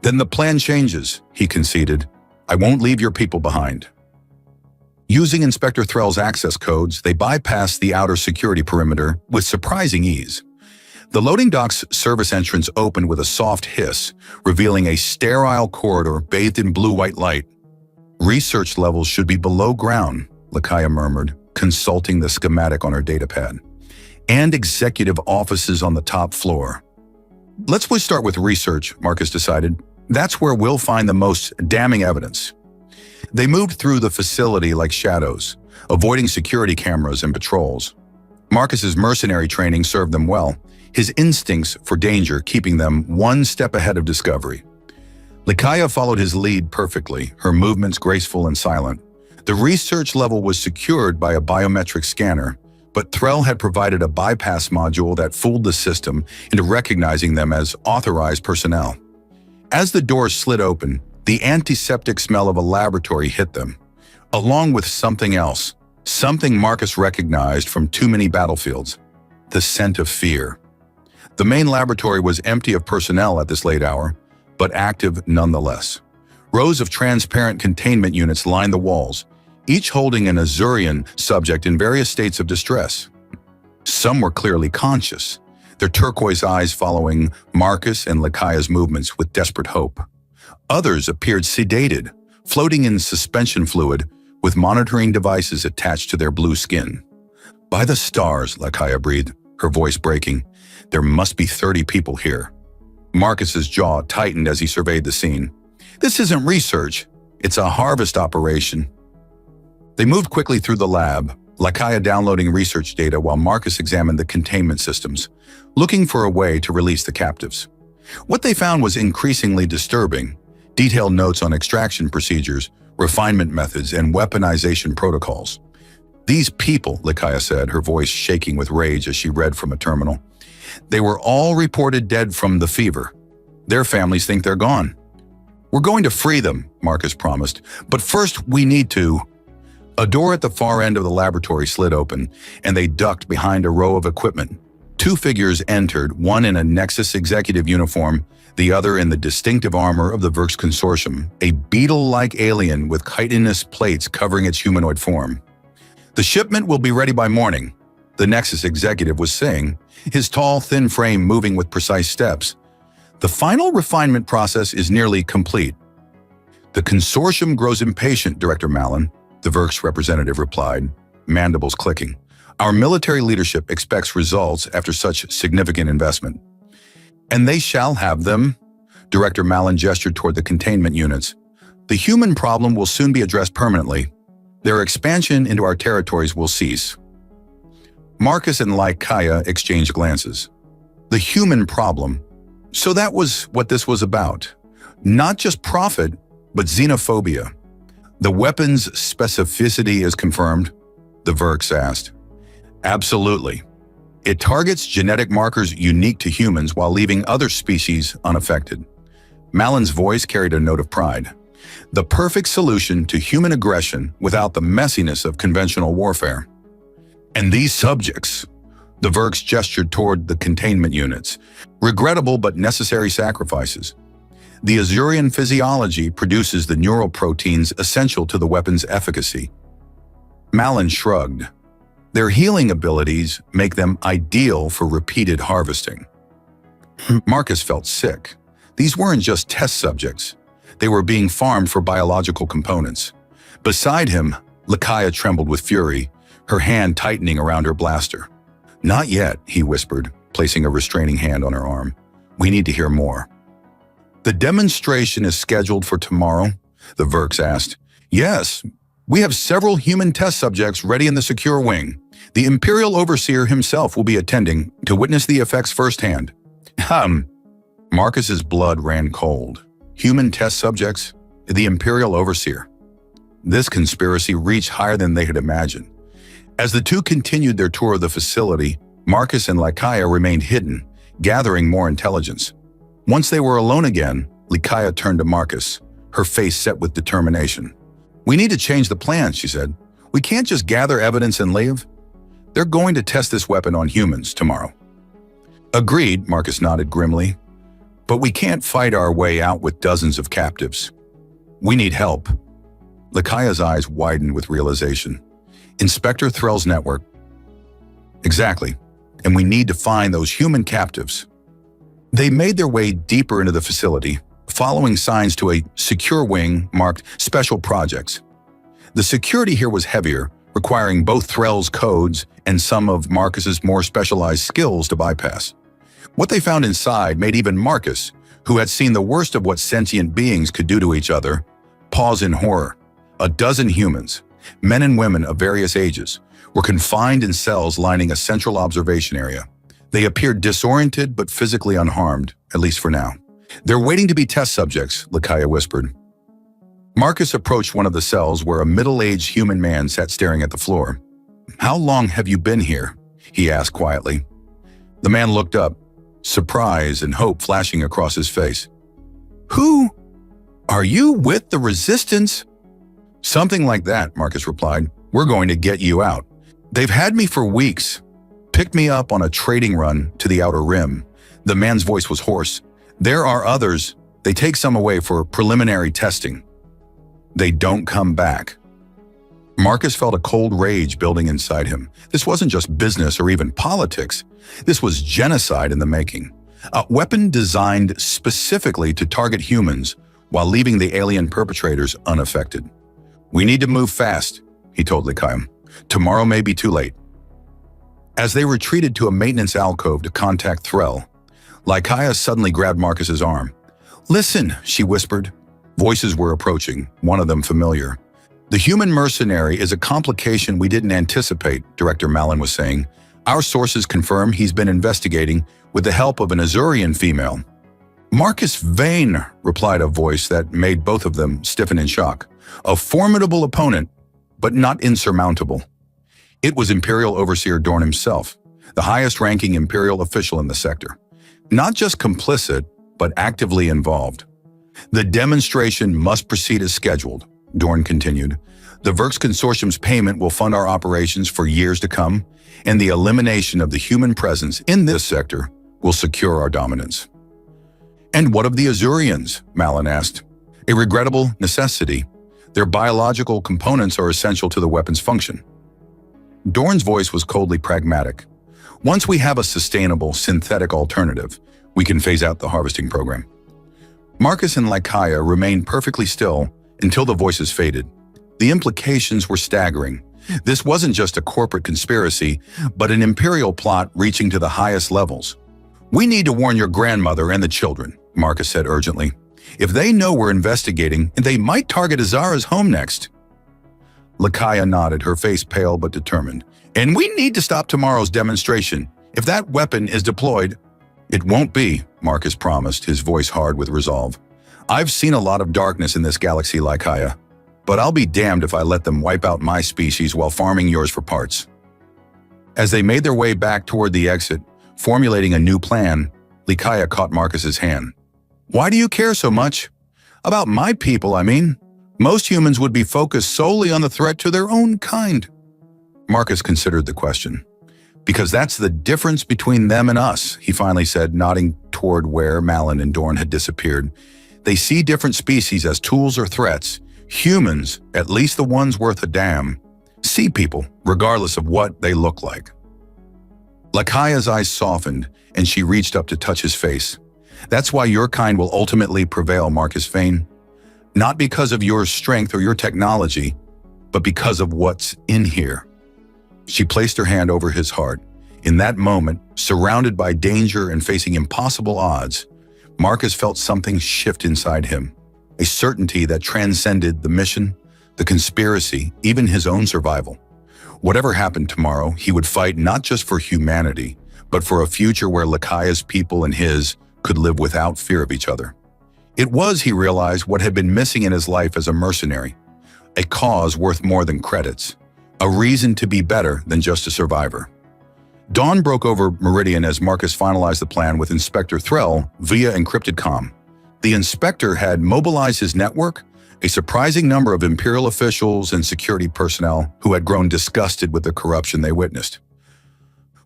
"Then the plan changes," he conceded. "I won't leave your people behind." Using Inspector Threll's access codes, they bypassed the outer security perimeter with surprising ease. The loading dock's service entrance opened with a soft hiss, revealing a sterile corridor bathed in blue-white light. "Research levels should be below ground," Lakaya murmured, consulting the schematic on her datapad. "And executive offices on the top floor." "Let's start with research," Marcus decided. "That's where we'll find the most damning evidence." They moved through the facility like shadows, avoiding security cameras and patrols. Marcus's mercenary training served them well, his instincts for danger keeping them one step ahead of discovery. Lakaya followed his lead perfectly, her movements graceful and silent. The research level was secured by a biometric scanner, but Threll had provided a bypass module that fooled the system into recognizing them as authorized personnel. As the doors slid open, the antiseptic smell of a laboratory hit them, along with something else, something Marcus recognized from too many battlefields: the scent of fear. The main laboratory was empty of personnel at this late hour, but active nonetheless. Rows of transparent containment units lined the walls, each holding an Azurian subject in various states of distress. Some were clearly conscious, their turquoise eyes following Marcus and Lakaya's movements with desperate hope. Others appeared sedated, floating in suspension fluid with monitoring devices attached to their blue skin. "By the stars," Lakaya breathed, her voice breaking. "There must be 30 people here." Marcus's jaw tightened as he surveyed the scene. "This isn't research, it's a harvest operation." They moved quickly through the lab, Lakaya downloading research data while Marcus examined the containment systems, looking for a way to release the captives. What they found was increasingly disturbing: detailed notes on extraction procedures, refinement methods, and weaponization protocols. "These people," Lakaya said, her voice shaking with rage as she read from a terminal, "they were all reported dead from the fever. Their families think they're gone." "We're going to free them," Marcus promised, "but first we need to—" A door at the far end of the laboratory slid open, and they ducked behind a row of equipment. Two figures entered, one in a Nexus executive uniform, the other in the distinctive armor of the Verx Consortium, a beetle-like alien with chitinous plates covering its humanoid form. "The shipment will be ready by morning," the Nexus executive was saying, his tall, thin frame moving with precise steps. "The final refinement process is nearly complete." "The Consortium grows impatient, Director Malin," the Verx representative replied, mandibles clicking. "Our military leadership expects results after such significant investment." "And they shall have them," Director Malin gestured toward the containment units. "The human problem will soon be addressed permanently. Their expansion into our territories will cease." Marcus and Lakaya exchanged glances. The human problem. So that was what this was about. Not just profit, but xenophobia. "The weapon's specificity is confirmed?" the Verx asked. "Absolutely. It targets genetic markers unique to humans while leaving other species unaffected." Malin's voice carried a note of pride. "The perfect solution to human aggression without the messiness of conventional warfare." "And these subjects," the Verx gestured toward the containment units, "regrettable but necessary sacrifices. The Azurian physiology produces the neural proteins essential to the weapon's efficacy." Malin shrugged. "Their healing abilities make them ideal for repeated harvesting." Marcus felt sick. These weren't just test subjects. They were being farmed for biological components. Beside him, Lakaya trembled with fury, her hand tightening around her blaster. "Not yet," he whispered, placing a restraining hand on her arm. "We need to hear more." "The demonstration is scheduled for tomorrow?" the Verx asked. "Yes. We have several human test subjects ready in the secure wing. The Imperial Overseer himself will be attending to witness the effects firsthand." Marcus's blood ran cold. Human test subjects? The Imperial Overseer. This conspiracy reached higher than they had imagined. As the two continued their tour of the facility, Marcus and Lakaya remained hidden, gathering more intelligence. Once they were alone again, Lakaya turned to Marcus, her face set with determination. "We need to change the plan," she said. "We can't just gather evidence and leave. They're going to test this weapon on humans tomorrow." "Agreed," Marcus nodded grimly. "But we can't fight our way out with dozens of captives. We need help." Lakaya's eyes widened with realization. "Inspector Threll's network." "Exactly. And we need to find those human captives." They made their way deeper into the facility, following signs to a secure wing marked Special Projects. The security here was heavier, requiring both Threll's codes and some of Marcus's more specialized skills to bypass. What they found inside made even Marcus, who had seen the worst of what sentient beings could do to each other, pause in horror. A dozen humans, men and women of various ages, were confined in cells lining a central observation area. They appeared disoriented but physically unharmed, at least for now. "They're waiting to be test subjects," Lakaya whispered. Marcus approached one of the cells where a middle-aged human man sat staring at the floor. "How long have you been here?" he asked quietly. The man looked up, surprise and hope flashing across his face. "Who? Are you with the Resistance?" "Something like that," Marcus replied. "We're going to get you out. They've had me for weeks. Picked me up on a trading run to the Outer Rim." The man's voice was hoarse. "There are others. They take some away for preliminary testing. They don't come back." Marcus felt a cold rage building inside him. This wasn't just business or even politics. This was genocide in the making. A weapon designed specifically to target humans while leaving the alien perpetrators unaffected. "We need to move fast," he told Lycaea. "Tomorrow may be too late." As they retreated to a maintenance alcove to contact Threll, Lycaea suddenly grabbed Marcus's arm. "Listen," she whispered. Voices were approaching, one of them familiar. "The human mercenary is a complication we didn't anticipate," Director Malin was saying. "Our sources confirm he's been investigating with the help of an Azurian female." "Marcus Vane," replied a voice that made both of them stiffen in shock. "A formidable opponent, but not insurmountable." It was Imperial Overseer Dorn himself, the highest-ranking Imperial official in the sector. Not just complicit, but actively involved. "The demonstration must proceed as scheduled," Dorn continued. "The Verks Consortium's payment will fund our operations for years to come, and the elimination of the human presence in this sector will secure our dominance." "And what of the Azurians?" Malin asked. "A regrettable necessity. Their biological components are essential to the weapon's function." Dorn's voice was coldly pragmatic. "Once we have a sustainable, synthetic alternative, we can phase out the harvesting program." Marcus and Lycaea remained perfectly still until the voices faded. The implications were staggering. This wasn't just a corporate conspiracy, but an Imperial plot reaching to the highest levels. "We need to warn your grandmother and the children," Marcus said urgently. "If they know we're investigating, they might target Azara's home next." Lycaea nodded, her face pale but determined. "And we need to stop tomorrow's demonstration. If that weapon is deployed—" "It won't be," Marcus promised, his voice hard with resolve. "I've seen a lot of darkness in this galaxy, Lycaea, but I'll be damned if I let them wipe out my species while farming yours for parts." As they made their way back toward the exit, formulating a new plan, Lycaea caught Marcus's hand. "Why do you care so much? About my people, I mean. Most humans would be focused solely on the threat to their own kind." Marcus considered the question. "Because that's the difference between them and us," he finally said, nodding toward where Malin and Dorn had disappeared. "They see different species as tools or threats. Humans, at least the ones worth a damn, see people, regardless of what they look like." Lycaea's eyes softened, and she reached up to touch his face. "That's why your kind will ultimately prevail, Marcus Vane. Not because of your strength or your technology, but because of what's in here." She placed her hand over his heart. In that moment, surrounded by danger and facing impossible odds, Marcus felt something shift inside him, a certainty that transcended the mission, the conspiracy, even his own survival. Whatever happened tomorrow, he would fight not just for humanity, but for a future where Lycaea's people and his could live without fear of each other. It was, he realized, what had been missing in his life as a mercenary, a cause worth more than credits, a reason to be better than just a survivor. Dawn broke over Meridian as Marcus finalized the plan with Inspector Threll via encrypted comm. The inspector had mobilized his network, a surprising number of Imperial officials and security personnel who had grown disgusted with the corruption they witnessed.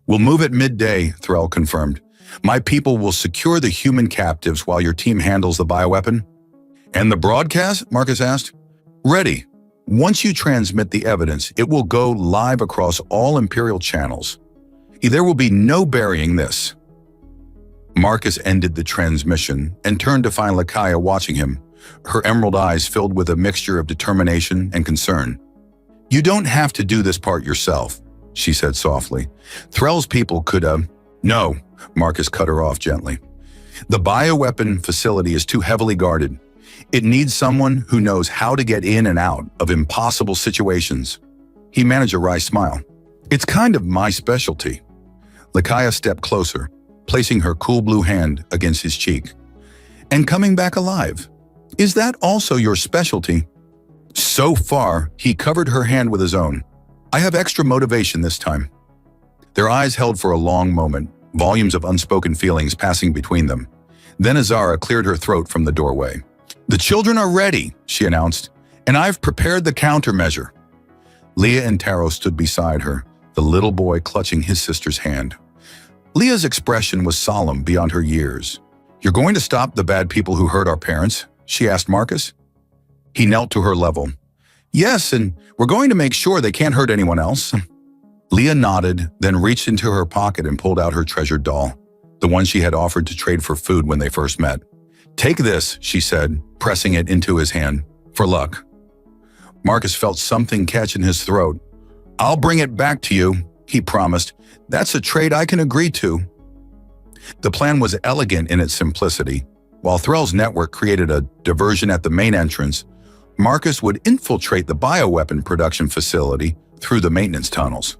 "We'll move at midday," Threll confirmed. "My people will secure the human captives while your team handles the bioweapon." "And the broadcast?" Marcus asked. "Ready. Once you transmit the evidence, it will go live across all Imperial channels. There will be no burying this." Marcus ended the transmission and turned to find Lycaea watching him, her emerald eyes filled with a mixture of determination and concern. "You don't have to do this part yourself," she said softly. "Threll's people could, No," Marcus cut her off gently. "The bioweapon facility is too heavily guarded. It needs someone who knows how to get in and out of impossible situations." He managed a wry smile. "It's kind of my specialty." Lycaea stepped closer, placing her cool blue hand against his cheek. "And coming back alive. Is that also your specialty?" So far, he covered her hand with his own. I have extra motivation this time. Their eyes held for a long moment, volumes of unspoken feelings passing between them. Then Azara cleared her throat from the doorway. The children are ready, she announced, and I've prepared the countermeasure. Leah and Taro stood beside her, the little boy clutching his sister's hand. Leah's expression was solemn beyond her years. You're going to stop the bad people who hurt our parents? She asked Marcus. He knelt to her level. Yes, and we're going to make sure they can't hurt anyone else. Leah nodded, then reached into her pocket and pulled out her treasured doll, the one she had offered to trade for food when they first met. Take this, she said, pressing it into his hand, for luck. Marcus felt something catch in his throat. I'll bring it back to you, he promised. That's a trade I can agree to. The plan was elegant in its simplicity. While Threll's network created a diversion at the main entrance, Marcus would infiltrate the bioweapon production facility through the maintenance tunnels.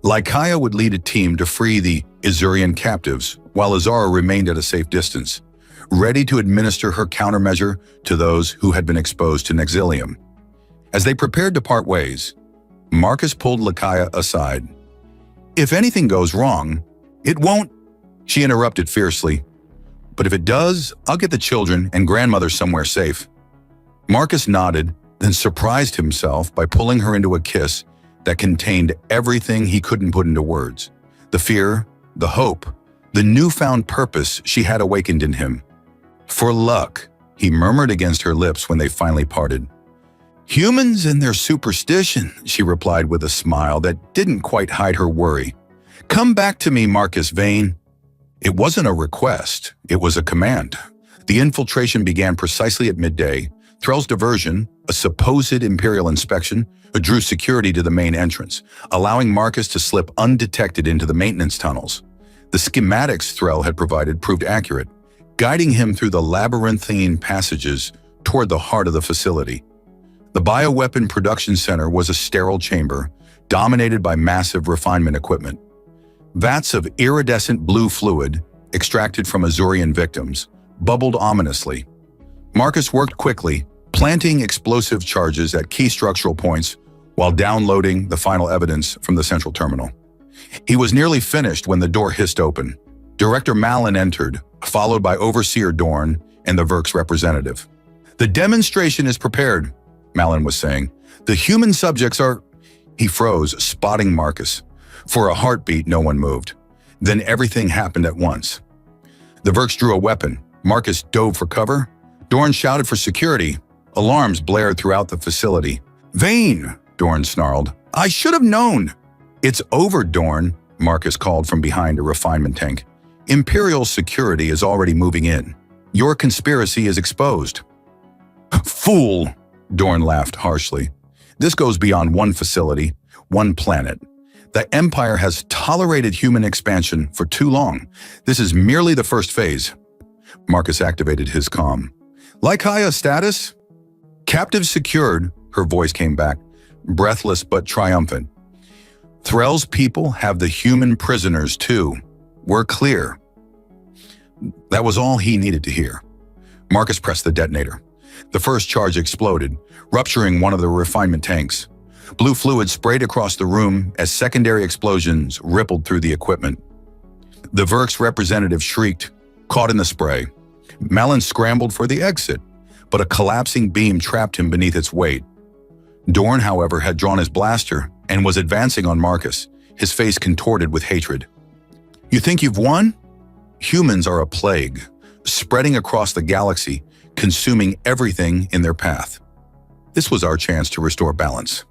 Lycaia would lead a team to free the Izurian captives, while Azara remained at a safe distance, ready to administer her countermeasure to those who had been exposed to Nexilium. As they prepared to part ways, Marcus pulled Lycaia aside. If anything goes wrong, it won't, she interrupted fiercely. But if it does, I'll get the children and grandmother somewhere safe. Marcus nodded, then surprised himself by pulling her into a kiss that contained everything he couldn't put into words. The fear, the hope, the newfound purpose she had awakened in him. For luck, he murmured against her lips when they finally parted. Humans and their superstition, she replied with a smile that didn't quite hide her worry. Come back to me, Marcus Vane. It wasn't a request, it was a command. The infiltration began precisely at midday. Threll's diversion, a supposed Imperial inspection, drew security to the main entrance, allowing Marcus to slip undetected into the maintenance tunnels. The schematics Threll had provided proved accurate, guiding him through the labyrinthine passages toward the heart of the facility. The bioweapon production center was a sterile chamber, dominated by massive refinement equipment. Vats of iridescent blue fluid, extracted from Azurian victims, bubbled ominously. Marcus worked quickly, planting explosive charges at key structural points while downloading the final evidence from the central terminal. He was nearly finished when the door hissed open. Director Malin entered, followed by Overseer Dorn and the Verk's representative. The demonstration is prepared, Malin was saying. The human subjects are... He froze, spotting Marcus. For a heartbeat, no one moved. Then everything happened at once. The Verks drew a weapon. Marcus dove for cover. Dorn shouted for security. Alarms blared throughout the facility. Vane, Dorn snarled. I should have known. It's over, Dorn, Marcus called from behind a refinement tank. Imperial security is already moving in. Your conspiracy is exposed. Fool, Dorn laughed harshly. This goes beyond one facility, one planet. The Empire has tolerated human expansion for too long. This is merely the first phase. Marcus activated his comm. Lycaia status? Captive secured, her voice came back, breathless but triumphant. Threll's people have the human prisoners too. We're clear. That was all he needed to hear. Marcus pressed the detonator. The first charge exploded, rupturing one of the refinement tanks. Blue fluid sprayed across the room as secondary explosions rippled through the equipment. The Verk's representative shrieked, caught in the spray. Malin scrambled for the exit, but a collapsing beam trapped him beneath its weight. Dorn, however, had drawn his blaster and was advancing on Marcus, his face contorted with hatred. You think you've won? Humans are a plague, spreading across the galaxy, consuming everything in their path. This was our chance to restore balance.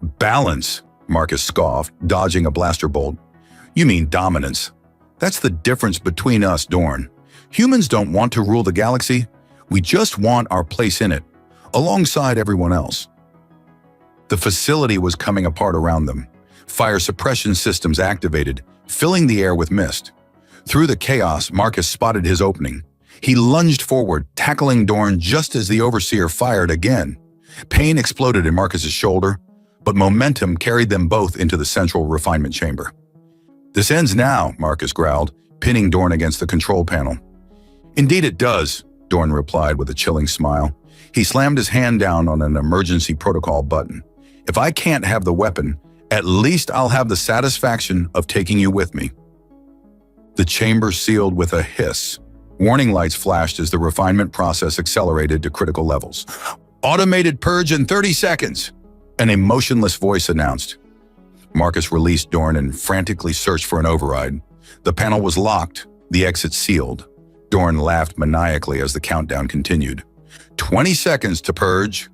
Balance, Marcus scoffed, dodging a blaster bolt. You mean dominance. That's the difference between us, Dorn. Humans don't want to rule the galaxy. We just want our place in it, alongside everyone else. The facility was coming apart around them. Fire suppression systems activated, filling the air with mist. Through the chaos, Marcus spotted his opening. He lunged forward, tackling Dorn just as the Overseer fired again. Pain exploded in Marcus's shoulder, but momentum carried them both into the central refinement chamber. This ends now, Marcus growled, pinning Dorn against the control panel. Indeed it does, Dorn replied with a chilling smile. He slammed his hand down on an emergency protocol button. If I can't have the weapon, at least I'll have the satisfaction of taking you with me. The chamber sealed with a hiss. Warning lights flashed as the refinement process accelerated to critical levels. Automated purge in 30 seconds, an emotionless voice announced. Marcus released Dorn and frantically searched for an override. The panel was locked, the exit sealed. Dorn laughed maniacally as the countdown continued. 20 seconds to purge.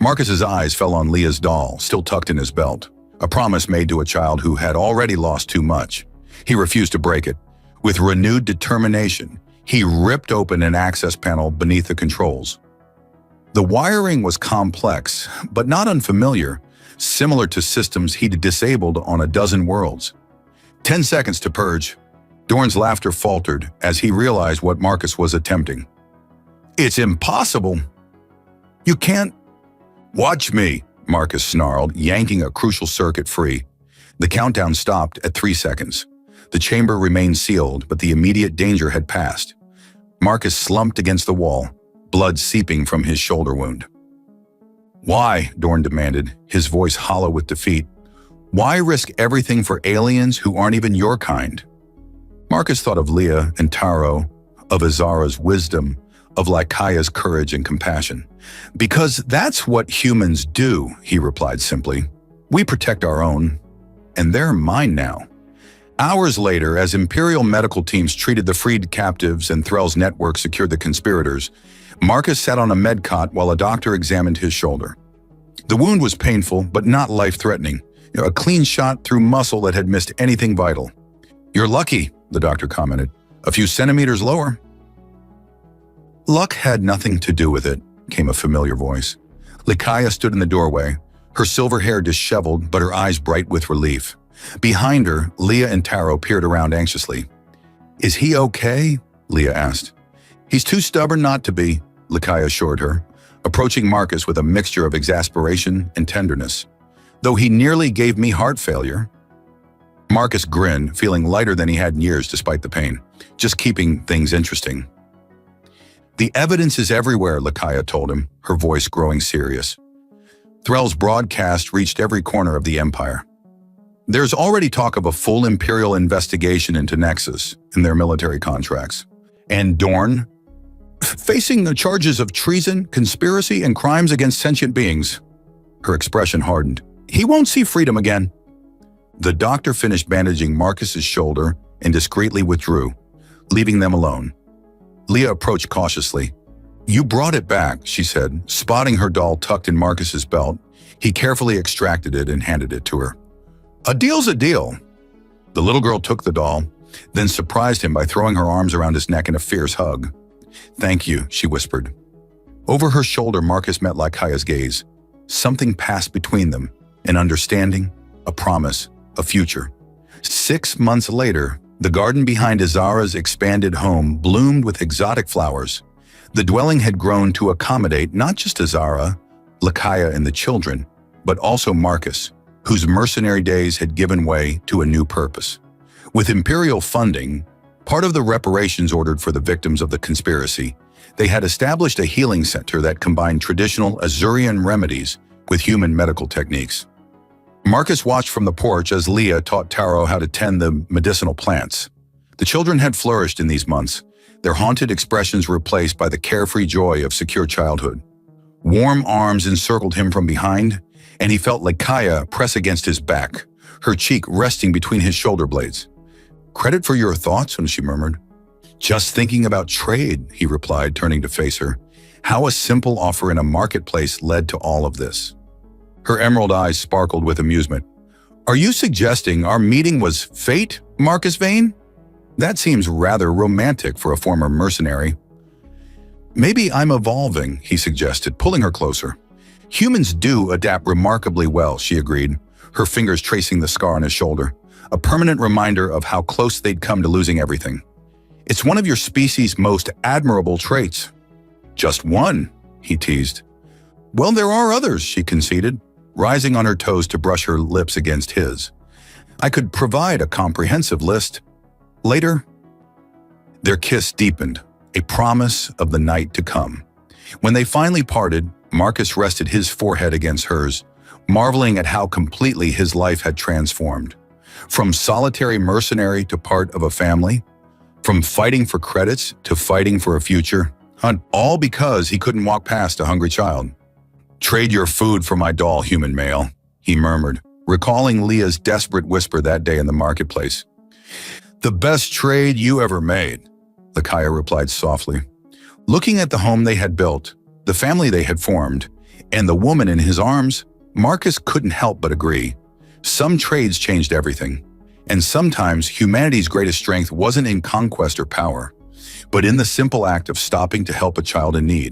Marcus's eyes fell on Leah's doll, still tucked in his belt, a promise made to a child who had already lost too much. He refused to break it. With renewed determination, he ripped open an access panel beneath the controls. The wiring was complex, but not unfamiliar, similar to systems he'd disabled on a dozen worlds. 10 seconds to purge. Dorn's laughter faltered as he realized what Marcus was attempting. It's impossible. You can't. Watch me, Marcus snarled, yanking a crucial circuit free. The countdown stopped at 3 seconds. The chamber remained sealed, but the immediate danger had passed. Marcus slumped against the wall, blood seeping from his shoulder wound. Why? Dorn demanded, his voice hollow with defeat. Why risk everything for aliens who aren't even your kind? Marcus thought of Leah and Taro, of Azara's wisdom, of Lycaea's courage and compassion. Because that's what humans do, he replied simply. We protect our own, and they're mine now. Hours later, as Imperial medical teams treated the freed captives and Threll's network secured the conspirators, Marcus sat on a med cot while a doctor examined his shoulder. The wound was painful, but not life-threatening. A clean shot through muscle that had missed anything vital. You're lucky, the doctor commented. A few centimeters lower. Luck had nothing to do with it, came a familiar voice. Lycaea stood in the doorway, her silver hair disheveled but her eyes bright with relief. Behind her, Leah and Taro peered around anxiously. Is he okay? Leah asked. He's too stubborn not to be, Lycaea assured her, approaching Marcus with a mixture of exasperation and tenderness. Though he nearly gave me heart failure. Marcus grinned, feeling lighter than he had in years despite the pain, just keeping things interesting. The evidence is everywhere, Lycaea told him, her voice growing serious. Threll's broadcast reached every corner of the Empire. There's already talk of a full Imperial investigation into Nexus in their military contracts. And Dorn? Facing the charges of treason, conspiracy, and crimes against sentient beings. Her expression hardened. He won't see freedom again. The doctor finished bandaging Marcus's shoulder and discreetly withdrew, leaving them alone. Leah approached cautiously. You brought it back, she said, spotting her doll tucked in Marcus's belt. He carefully extracted it and handed it to her. A deal's a deal. The little girl took the doll, then surprised him by throwing her arms around his neck in a fierce hug. Thank you, she whispered. Over her shoulder, Marcus met Lycaea's gaze. Something passed between them, an understanding, a promise, a future. 6 months later, the garden behind Azara's expanded home bloomed with exotic flowers. The dwelling had grown to accommodate not just Azara, Lycaea and the children, but also Marcus, whose mercenary days had given way to a new purpose. With Imperial funding, part of the reparations ordered for the victims of the conspiracy, they had established a healing center that combined traditional Azurian remedies with human medical techniques. Marcus watched from the porch as Leah taught Taro how to tend the medicinal plants. The children had flourished in these months, their haunted expressions replaced by the carefree joy of secure childhood. Warm arms encircled him from behind, and he felt Lycaea press against his back, her cheek resting between his shoulder blades. Credit for your thoughts, she murmured. Just thinking about trade, he replied, turning to face her. How a simple offer in a marketplace led to all of this. Her emerald eyes sparkled with amusement. Are you suggesting our meeting was fate, Marcus Vane? That seems rather romantic for a former mercenary. Maybe I'm evolving, he suggested, pulling her closer. Humans do adapt remarkably well, she agreed, her fingers tracing the scar on his shoulder, a permanent reminder of how close they'd come to losing everything. It's one of your species' most admirable traits. Just one, he teased. Well, there are others, she conceded, rising on her toes to brush her lips against his. I could provide a comprehensive list. Later. Their kiss deepened, a promise of the night to come. When they finally parted, Marcus rested his forehead against hers, marveling at how completely his life had transformed. From solitary mercenary to part of a family, from fighting for credits to fighting for a future, and all because he couldn't walk past a hungry child. "Trade your food for my doll, human male," he murmured, recalling Leah's desperate whisper that day in the marketplace. "The best trade you ever made," Lakaya replied softly. Looking at the home they had built, the family they had formed, and the woman in his arms, Marcus couldn't help but agree. Some trades changed everything, and sometimes humanity's greatest strength wasn't in conquest or power, but in the simple act of stopping to help a child in need.